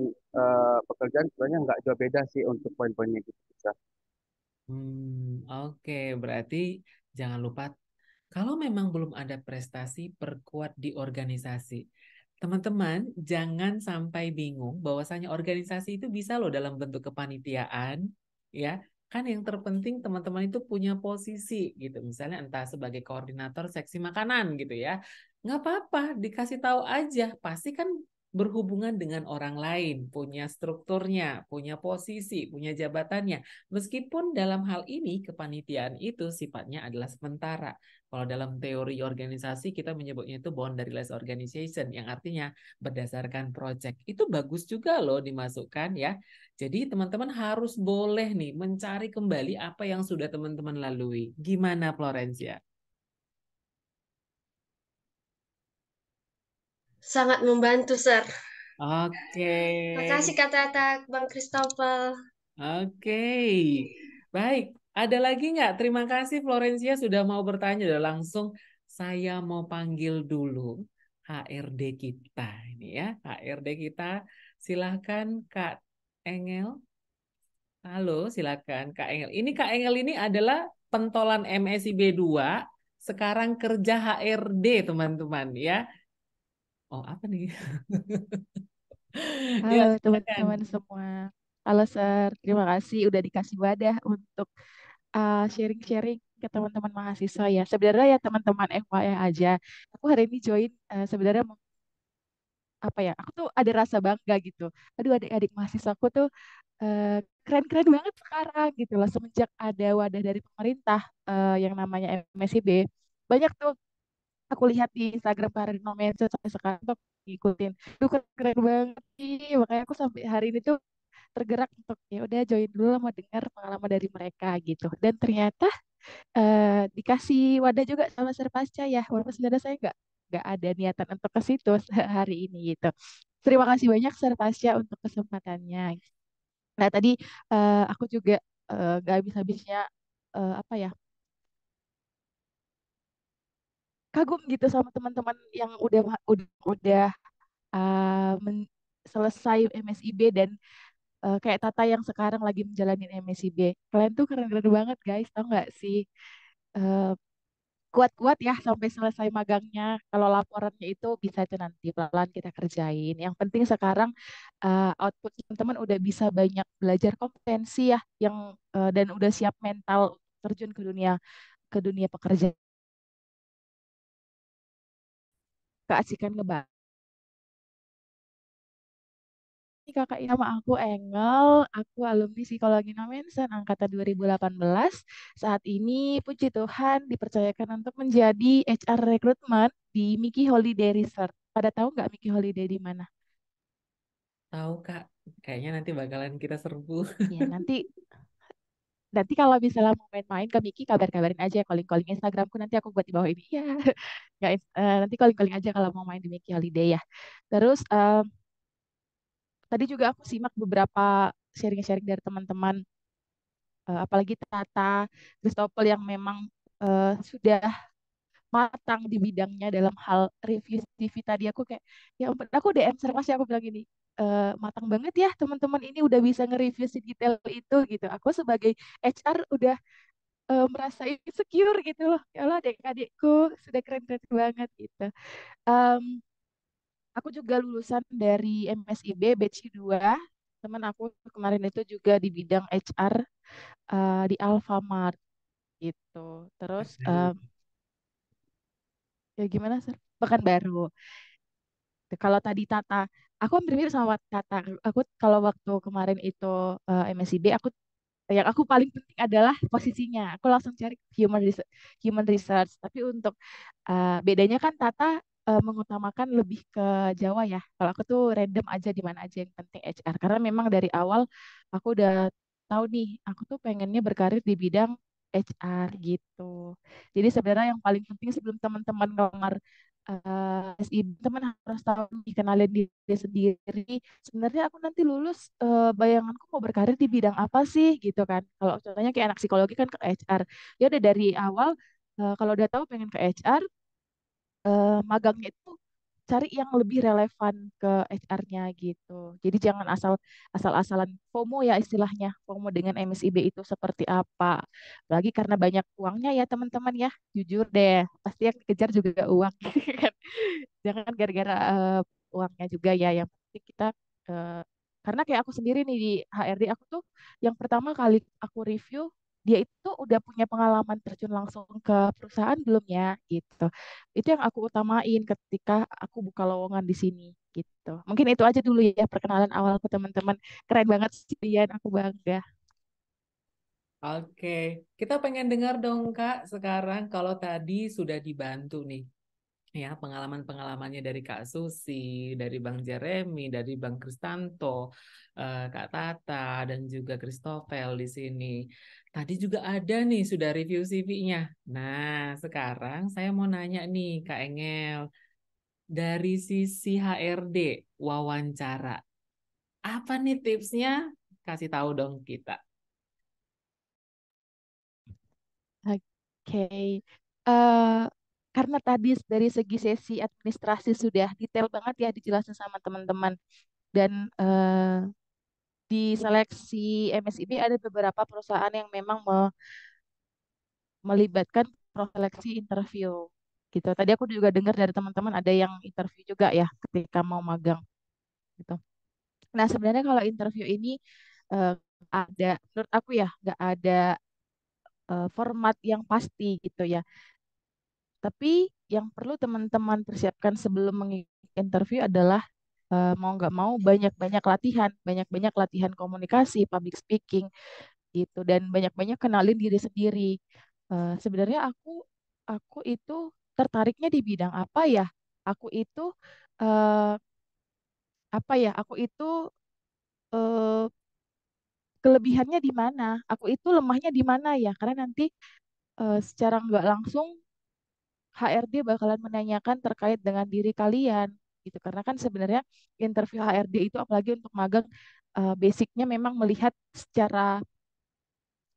pekerjaan sebenarnya nggak jauh beda sih untuk poin-poinnya gitu. Oke, berarti jangan lupa kalau memang belum ada prestasi, perkuat di organisasi. Teman-teman, jangan sampai bingung bahwasanya organisasi itu bisa loh dalam bentuk kepanitiaan, ya. Kan yang terpenting teman-teman itu punya posisi gitu. Misalnya entah sebagai koordinator seksi makanan gitu ya. Nggak apa-apa, dikasih tahu aja. Pasti kan berhubungan dengan orang lain, punya strukturnya, punya posisi, punya jabatannya. Meskipun dalam hal ini kepanitiaan itu sifatnya adalah sementara. Kalau dalam teori organisasi kita menyebutnya itu boundaryless organization yang artinya berdasarkan project. Itu bagus juga loh dimasukkan ya. Jadi teman-teman harus boleh nih mencari kembali apa yang sudah teman-teman lalui. Gimana Florencia? Sangat membantu, Sir. Oke. Makasih kata-kata Bang Christopher. Oke, baik. Ada lagi nggak? Terima kasih Florencia sudah mau bertanya. Udah langsung saya mau panggil dulu HRD kita ini ya. HRD kita, silahkan Kak Engel. Halo, silakan Kak Engel. Ini Kak Engel ini adalah pentolan MSIB 2, sekarang kerja HRD teman-teman ya. Oh apa nih? Ya Halo silakan. teman-teman semua. Halo Sir, terima kasih udah dikasih wadah untuk sharing-sharing ke teman-teman mahasiswa ya. Sebenarnya ya teman-teman FYI aja. Aku hari ini join sebenarnya apa ya? Aku tuh ada rasa bangga gitu. Aduh adik-adik mahasiswa aku tuh keren-keren banget sekarang gitu loh. Semenjak ada wadah dari pemerintah yang namanya MSIB, banyak tuh aku lihat di Instagram Karir Nomense sampai sekarang tuh aku ngikutin. Duh keren banget sih. Makanya aku sampai hari ini tuh tergerak untuk ya udah join dulu lah mau dengar pengalaman dari mereka gitu. Dan ternyata dikasih wadah juga sama Serpasca ya. Walaupun sebenarnya saya nggak ada niatan untuk ke situ hari ini gitu. Terima kasih banyak Serpasca untuk kesempatannya. Nah tadi aku juga nggak habis-habisnya apa ya kagum gitu sama teman-teman yang udah selesai MSIB dan kayak Tata yang sekarang lagi menjalani MSIB. Kalian tuh keren-keren banget guys, tau nggak sih? Eh, Kuat-kuat ya sampai selesai magangnya. Kalau laporannya itu bisa itu nanti pelan kita kerjain. Yang penting sekarang output teman-teman udah bisa banyak belajar kompetensi ya, yang dan udah siap mental terjun ke dunia pekerjaan. Keasikan ngebahas. Ini kakak nama aku Engel, aku alumni Psikologi Nomensen angkatan 2018. Saat ini puji Tuhan dipercayakan untuk menjadi HR Recruitment di Mickey Holiday Resort. Pada tahu nggak Mickey Holiday di mana? Tahu Kak, kayaknya nanti bakalan kita serbu. Ya nanti nanti kalau misalnya mau main-main ke Mickey kabar-kabarin aja calling-calling Instagramku nanti aku buat di bawah ini. Ya, nggak, nanti calling-calling aja kalau mau main di Mickey Holiday ya. Terus tadi juga aku simak beberapa sharing-sharing dari teman-teman apalagi Tata, Christopher yang memang sudah matang di bidangnya dalam hal review TV tadi aku kayak ya ampun aku DM pasti aku bilang gini matang banget ya teman-teman ini udah bisa nge-review sedetail itu gitu. Aku sebagai HR udah merasa insecure gitu loh. Ya Allah adik-adikku sudah keren-keren banget gitu. Em, aku juga lulusan dari MSIB batch 2. Teman aku kemarin itu juga di bidang HR di Alfamart gitu. Terus ya gimana sih? Pekanbaru. Kalau tadi Tata, aku hampir mirip sama Tata. Aku kalau waktu kemarin itu MSIB, yang aku paling penting adalah posisinya. Aku langsung cari human research. Tapi untuk bedanya kan Tata mengutamakan lebih ke Jawa ya. Kalau aku tuh random aja di mana aja yang penting HR. Karena memang dari awal aku udah tahu nih, aku tuh pengennya berkarir di bidang HR gitu. Jadi sebenarnya yang paling penting sebelum teman-teman ngelamar SIB, teman harus tahu nih, kenalin diri sendiri. Sebenarnya aku nanti lulus, bayanganku mau berkarir di bidang apa sih gitu kan. Kalau contohnya kayak anak psikologi kan ke HR. Ya udah dari awal kalau udah tahu pengen ke HR, magangnya itu cari yang lebih relevan ke HR-nya gitu. Jadi jangan asal-asalan FOMO ya istilahnya. FOMO dengan MSIB itu seperti apa. Lagi karena banyak uangnya ya teman-teman ya. Jujur deh, pasti yang dikejar juga uang. Kan. Jangan gara-gara uangnya juga ya. Yang penting kita eh, karena kayak aku sendiri nih di HRD aku tuh yang pertama kali aku review dia itu udah punya pengalaman terjun langsung ke perusahaan belum ya gitu. Itu yang aku utamain ketika aku buka lowongan di sini gitu. Mungkin itu aja dulu ya perkenalan awal ke teman-teman. Keren banget sih Dian, aku bangga. Oke, kita pengen dengar dong Kak sekarang kalau tadi sudah dibantu nih ya pengalaman-pengalamannya dari Kak Susi, dari Bang Jeremy, dari Bang Kristanto, Kak Tata dan juga Christopher di sini. Tadi juga ada nih sudah review CV-nya. Nah, sekarang saya mau nanya nih Kak Engel, dari sisi HRD wawancara, apa nih tipsnya? Kasih tahu dong kita. Oke. Eh, karena tadi dari segi sesi administrasi sudah detail banget ya dijelasin sama teman-teman. Dan di seleksi MSIB ada beberapa perusahaan yang memang melibatkan proseleksi interview gitu. Tadi aku juga dengar dari teman-teman ada yang interview juga ya ketika mau magang gitu. Nah, sebenarnya kalau interview ini eh, ada menurut aku ya nggak ada format yang pasti gitu ya. Tapi yang perlu teman-teman persiapkan sebelum mengikuti interview adalah mau nggak mau banyak-banyak latihan komunikasi, public speaking gitu, dan banyak-banyak kenalin diri sendiri. Sebenarnya aku itu tertariknya di bidang apa ya? Aku itu eh, apa ya? Aku itu eh, kelebihannya di mana? Aku itu lemahnya di mana ya? Karena nanti secara nggak langsung HRD bakalan menanyakan terkait dengan diri kalian gitu. Karena kan sebenarnya interview HRD itu apalagi untuk magang basicnya memang melihat secara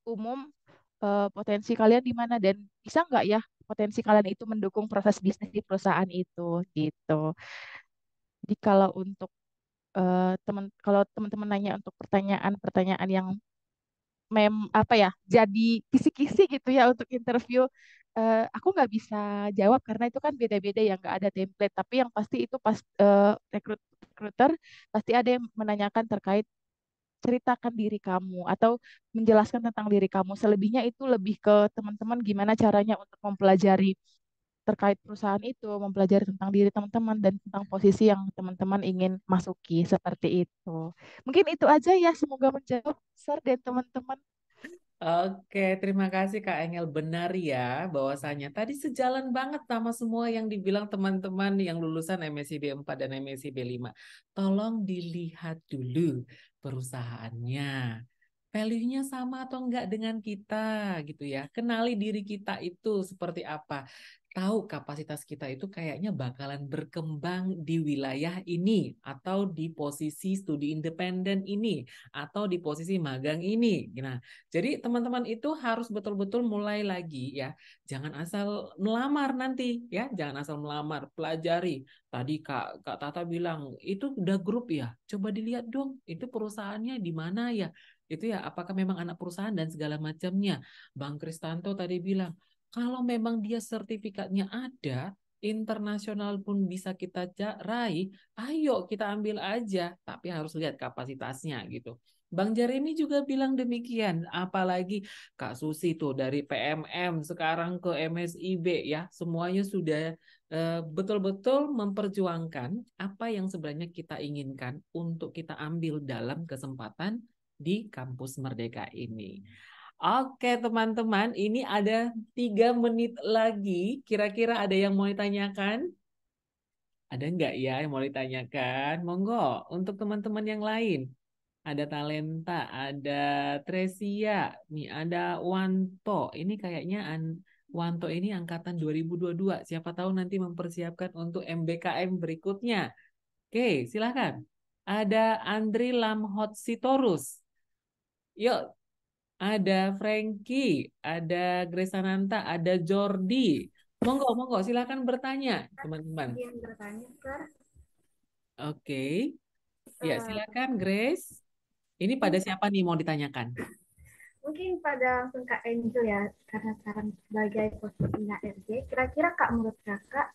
umum potensi kalian di mana dan bisa nggak ya potensi kalian itu mendukung proses bisnis di perusahaan itu gitu. Jadi kalau untuk kalau teman-teman nanya untuk pertanyaan-pertanyaan yang apa ya jadi kisi-kisi gitu ya untuk interview, aku nggak bisa jawab karena itu kan beda-beda ya nggak ada template. Tapi yang pasti itu pas recruiter pasti ada yang menanyakan terkait ceritakan diri kamu atau menjelaskan tentang diri kamu. Selebihnya itu lebih ke teman-teman gimana caranya untuk mempelajari terkait perusahaan itu, mempelajari tentang diri teman-teman dan tentang posisi yang teman-teman ingin masuki seperti itu. Mungkin itu aja ya, semoga menjawab Sar dan teman-teman. Oke, terima kasih Kak Engel. Benar ya, bahwasanya tadi sejalan banget sama semua yang dibilang teman-teman yang lulusan MSIB 4 dan MSIB 5. Tolong dilihat dulu perusahaannya. Value-nya sama atau enggak dengan kita gitu ya. Kenali diri kita itu seperti apa. Tahu kapasitas kita itu kayaknya bakalan berkembang di wilayah ini atau di posisi studi independen ini atau di posisi magang ini. Nah, jadi teman-teman itu harus betul-betul mulai lagi ya. Jangan asal melamar nanti ya, jangan asal melamar, pelajari. Tadi Kak Tata bilang itu udah grup ya. Coba dilihat dong, itu perusahaannya di mana ya? Itu ya, apakah memang anak perusahaan dan segala macamnya. Bang Kristanto tadi bilang, kalau memang dia sertifikatnya ada, internasional pun bisa kita raih, ayo kita ambil aja. Tapi harus lihat kapasitasnya gitu. Bang Jeremy juga bilang demikian, apalagi Kak Susi tuh dari PMM sekarang ke MSIB ya, semuanya sudah betul-betul memperjuangkan apa yang sebenarnya kita inginkan untuk kita ambil dalam kesempatan di kampus Merdeka ini. Oke teman-teman, ini ada 3 menit lagi. Kira-kira ada yang mau ditanyakan? Ada nggak ya yang mau ditanyakan? Monggo, untuk teman-teman yang lain. Ada Talenta, ada Tresia, nih ada Wanto. Ini kayaknya Wanto ini angkatan 2022. Siapa tahu nanti mempersiapkan untuk MBKM berikutnya. Oke, silakan. Ada Andri Lamhot Sitorus. Yuk, ada Frankie, ada Grace Ananta, ada Jordi. Monggo, monggo, silakan bertanya, teman-teman. Yang bertanya, Kak. Oke. Ya, silakan Grace. Ini pada siapa nih mau ditanyakan? Mungkin pada langsung Kak Angel ya, karena sekarang sebagai posisi HRD, kira-kira Kak menurut Kakak,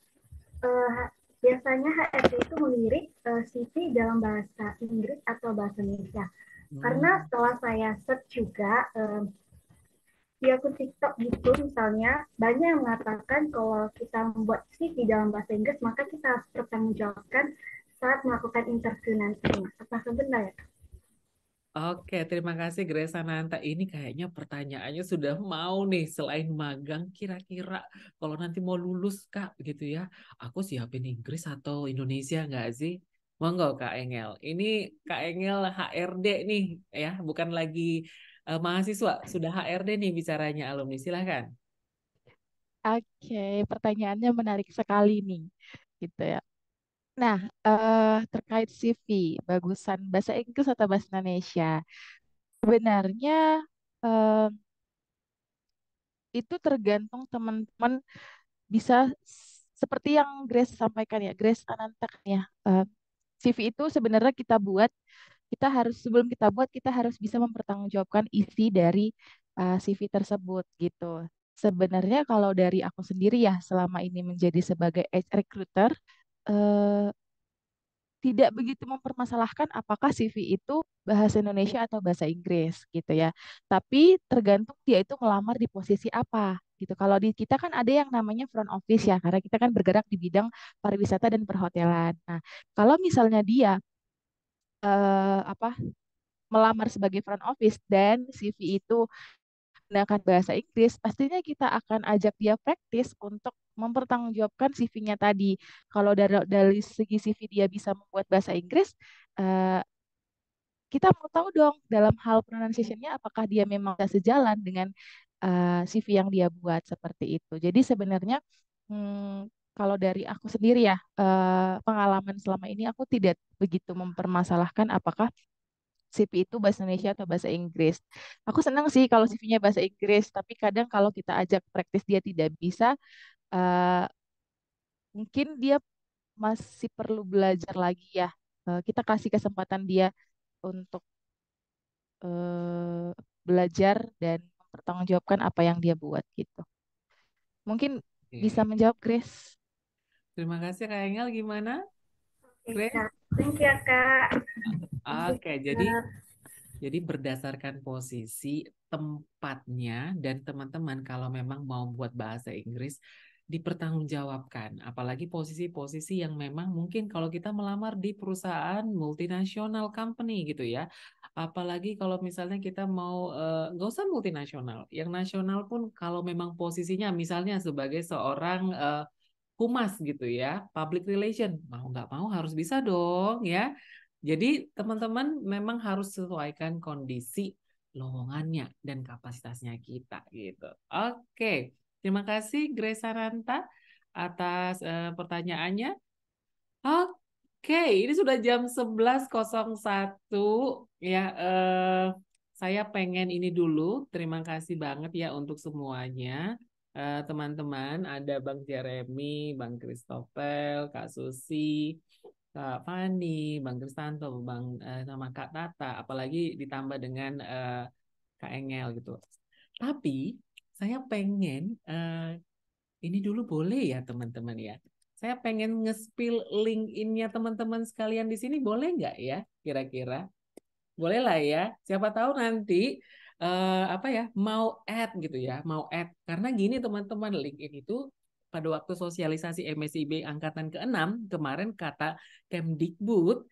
biasanya HRD itu melirik CV dalam bahasa Inggris atau bahasa Indonesia? Karena setelah saya search juga, di akun TikTok gitu misalnya, banyak yang mengatakan kalau kita membuat CV dalam bahasa Inggris, maka kita harus bertanggungjawabkan saat melakukan interview nanti. Apakah benar ya? Oke, terima kasih Grace Ananta. Ini kayaknya pertanyaannya sudah mau nih, selain magang, kira-kira kalau nanti mau lulus Kak gitu ya, aku siapin Inggris atau Indonesia nggak sih? Monggo Kak Engel. Ini Kak Engel HRD nih ya, bukan lagi mahasiswa, sudah HRD nih bicaranya alumni. Silahkan. Oke, pertanyaannya menarik sekali nih, gitu ya. Nah, terkait CV, bagusan bahasa Inggris atau bahasa Indonesia? Sebenarnya eh, itu tergantung teman-teman bisa seperti yang Grace sampaikan ya, Grace Ananta kan ya. CV itu sebenarnya kita harus sebelum kita buat kita harus bisa mempertanggungjawabkan isi dari CV tersebut gitu. Sebenarnya kalau dari aku sendiri ya selama ini menjadi sebagai HR recruiter eh, tidak begitu mempermasalahkan apakah CV itu bahasa Indonesia atau bahasa Inggris gitu ya. Tapi tergantung dia itu melamar di posisi apa gitu. Kalau di kita kan ada yang namanya front office ya, karena kita kan bergerak di bidang pariwisata dan perhotelan. Nah, kalau misalnya dia apa melamar sebagai front office dan CV itu menggunakan bahasa Inggris, pastinya kita akan ajak dia praktis untuk mempertanggungjawabkan CV-nya tadi. Kalau dari segi CV dia bisa membuat bahasa Inggris, eh, kita mau tahu dong dalam hal pronunciation-nya apakah dia memang bisa sejalan dengan CV yang dia buat seperti itu. Jadi sebenarnya kalau dari aku sendiri ya, pengalaman selama ini aku tidak begitu mempermasalahkan apakah CV itu bahasa Indonesia atau bahasa Inggris. Aku senang sih kalau CV-nya bahasa Inggris, tapi kadang kalau kita ajak praktis dia tidak bisa, eh, mungkin dia masih perlu belajar lagi ya. Kita kasih kesempatan dia untuk belajar dan mempertanggungjawabkan apa yang dia buat gitu. Mungkin bisa Oke. menjawab Grace. Terima kasih Kak Engel. Gimana? Oke, Grace? Kak. Thank you ya, Kak. Oke, jadi berdasarkan posisi, tempatnya, dan teman-teman kalau memang mau buat bahasa Inggris dipertanggungjawabkan. Apalagi posisi-posisi yang memang mungkin kalau kita melamar di perusahaan multinasional company gitu ya. Apalagi kalau misalnya kita mau nggak usah multinasional, yang nasional pun kalau memang posisinya misalnya sebagai seorang humas gitu ya, public relation, mau nggak mau harus bisa dong ya. Jadi teman-teman memang harus sesuaikan kondisi lowongannya dan kapasitasnya kita gitu. Oke, terima kasih Grace Saranta atas pertanyaannya. Oke, ini sudah jam 11.01 ya. Saya pengen ini dulu. Terima kasih banget ya untuk semuanya. Teman-teman, ada Bang Jeremy, Bang Christopher, Kak Susi, Kak Fani, Bang Kristanto, sama Kak Tata, apalagi ditambah dengan Kak Engel gitu. Tapi saya pengen ini dulu boleh ya teman-teman ya. Saya pengen nge-spill LinkedIn-nya teman-teman sekalian di sini boleh nggak ya kira-kira? Boleh lah ya. Siapa tahu nanti apa ya mau add gitu ya, mau add. Karena gini teman-teman, LinkedIn itu pada waktu sosialisasi MSIB angkatan ke-6 kemarin kata Kemdikbud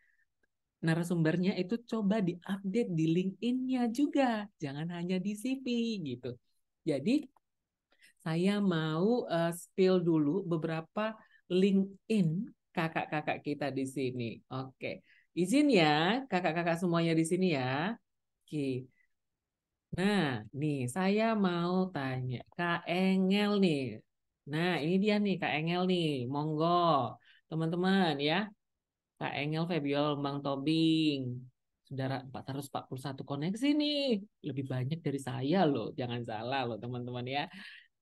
narasumbernya itu coba diupdate di LinkedIn-nya juga, jangan hanya di CV gitu. Jadi saya mau spill dulu beberapa LinkedIn kakak-kakak kita di sini. Oke, izin ya kakak-kakak semuanya di sini ya. Oke, nah nih saya mau tanya Kak Engel nih. Nah ini dia nih Kak Engel nih, monggo teman-teman ya. Kak Engel Febiola Bang Tobing. Saudara 441 koneksi nih. Lebih banyak dari saya loh. Jangan salah loh teman-teman ya.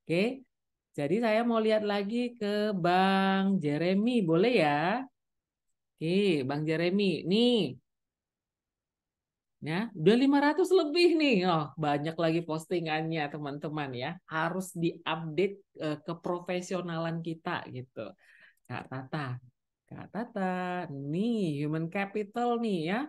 Oke. Jadi saya mau lihat lagi ke Bang Jeremy. Boleh ya? Oke, Bang Jeremy. Nih. Ya, udah 500 lebih nih. Oh, banyak lagi postingannya teman-teman ya. Harus diupdate keprofesionalan kita gitu. Kak Tata. Kak Tata, nih human capital nih ya.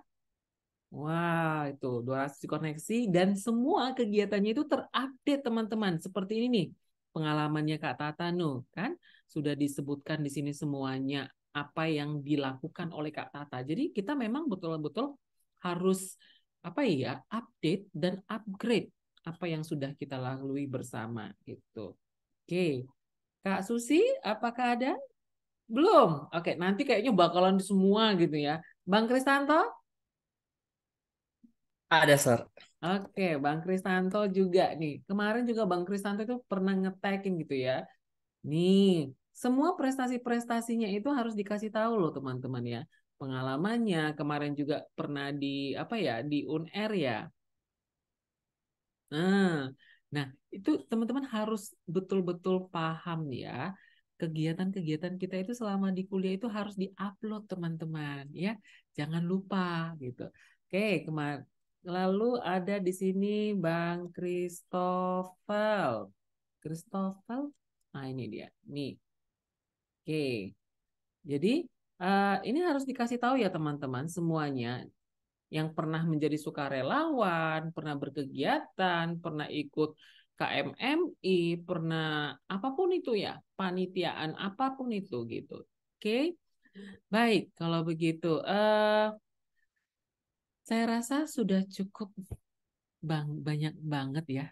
Wah, itu 200 koneksi dan semua kegiatannya itu terupdate teman-teman. Seperti ini nih, pengalamannya Kak Tata Nuh, kan? Sudah disebutkan di sini semuanya apa yang dilakukan oleh Kak Tata. Jadi kita memang betul-betul harus apa ya, update dan upgrade apa yang sudah kita lalui bersama gitu. Oke. Kak Susi, apakah ada? Belum. Oke, nanti kayaknya bakalan semua gitu ya. Bang Kristanto? Ada, Sir. Oke, Bang Kristanto juga nih. Kemarin juga Bang Kristanto itu pernah nge-tagin gitu ya. Nih, semua prestasi-prestasinya itu harus dikasih tahu loh teman-teman ya. Pengalamannya kemarin juga pernah di apa ya, di UNR ya. Nah, nah itu teman-teman harus betul-betul paham ya. Kegiatan-kegiatan kita itu selama di kuliah itu harus diupload teman-teman ya. Jangan lupa gitu. Oke, kemarin lalu ada di sini Bang Christopher. Christopher, nah ini dia. Nih, oke. Jadi ini harus dikasih tahu ya teman-teman semuanya yang pernah menjadi sukarelawan, pernah berkegiatan, pernah ikut KMMI, pernah apapun itu ya, panitiaan apapun itu gitu. Oke, baik kalau begitu. Saya rasa sudah cukup banyak banget ya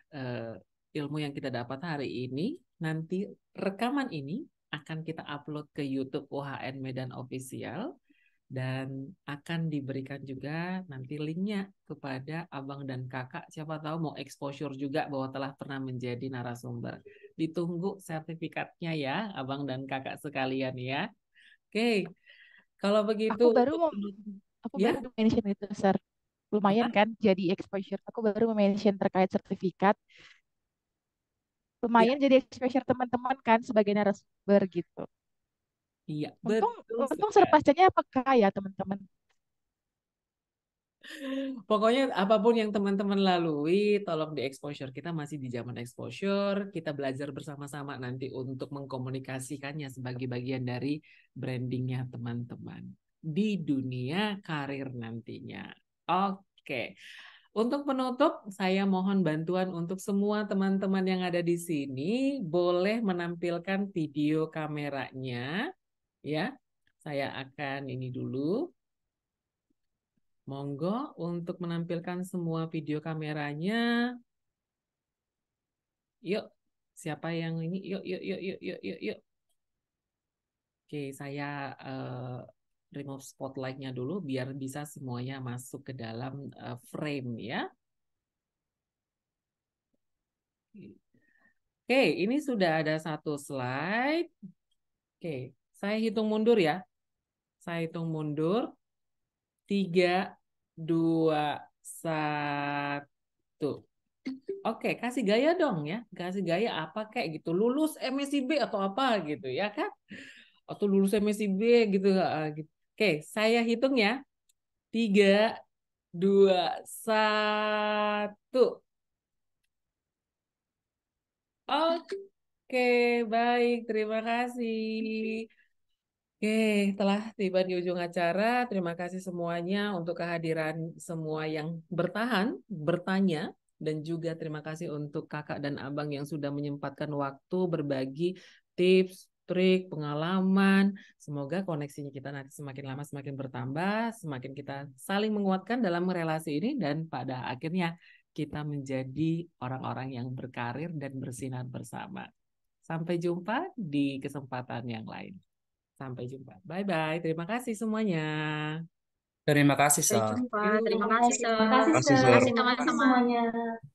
ilmu yang kita dapat hari ini. Nanti rekaman ini akan kita upload ke YouTube UHN Medan Official. Dan akan diberikan juga nanti linknya kepada abang dan kakak. Siapa tahu mau exposure juga bahwa telah pernah menjadi narasumber. Ditunggu sertifikatnya ya, abang dan kakak sekalian ya. Oke, kalau begitu Aku baru mau ya. mention itu, Sir. Lumayan kan jadi exposure. Aku baru mention terkait sertifikat. Ya, Lumayan jadi exposure teman-teman kan sebagai narasumber gitu. iya, Untung betul untung sekali. serpasnya apakah ya teman-teman? Pokoknya apapun yang teman-teman lalui, tolong di exposure. Kita masih di zaman exposure, kita belajar bersama-sama nanti untuk mengkomunikasikannya sebagai bagian dari brandingnya teman-teman di dunia karir nantinya. Oke, untuk penutup, saya mohon bantuan untuk semua teman-teman yang ada di sini, boleh menampilkan video kameranya, ya. Saya akan ini dulu. Monggo untuk menampilkan semua video kameranya. Yuk, siapa yang ini? Yuk, yuk, yuk, yuk, yuk, yuk, yuk. Oke, saya remove spotlight-nya dulu biar bisa semuanya masuk ke dalam frame ya. Oke, ini sudah ada satu slide. Oke, saya hitung mundur ya. Saya hitung mundur. 3, 2, 1. Oke, kasih gaya dong ya. Kasih gaya apa kayak gitu. Lulus MSIB atau apa gitu ya kan? Atau lulus MSIB gitu. Gitu. Oke, saya hitung ya. 3, 2, 1. Oke, baik. Terima kasih. Oke, telah tiba di ujung acara. Terima kasih semuanya untuk kehadiran semua yang bertahan, bertanya, dan juga terima kasih untuk kakak dan abang yang sudah menyempatkan waktu berbagi tips, trik, pengalaman. Semoga koneksinya kita nanti semakin lama semakin bertambah, semakin kita saling menguatkan dalam relasi ini, dan pada akhirnya kita menjadi orang-orang yang berkarir dan bersinar bersama. Sampai jumpa di kesempatan yang lain. Sampai jumpa. Bye-bye. Terima kasih semuanya. Terima kasih, Sampai Sir. jumpa. Yuk. Terima kasih, Terima kasih, Sir. Kasih, Terima Sir. kasih, Terima kasih teman-teman. semuanya.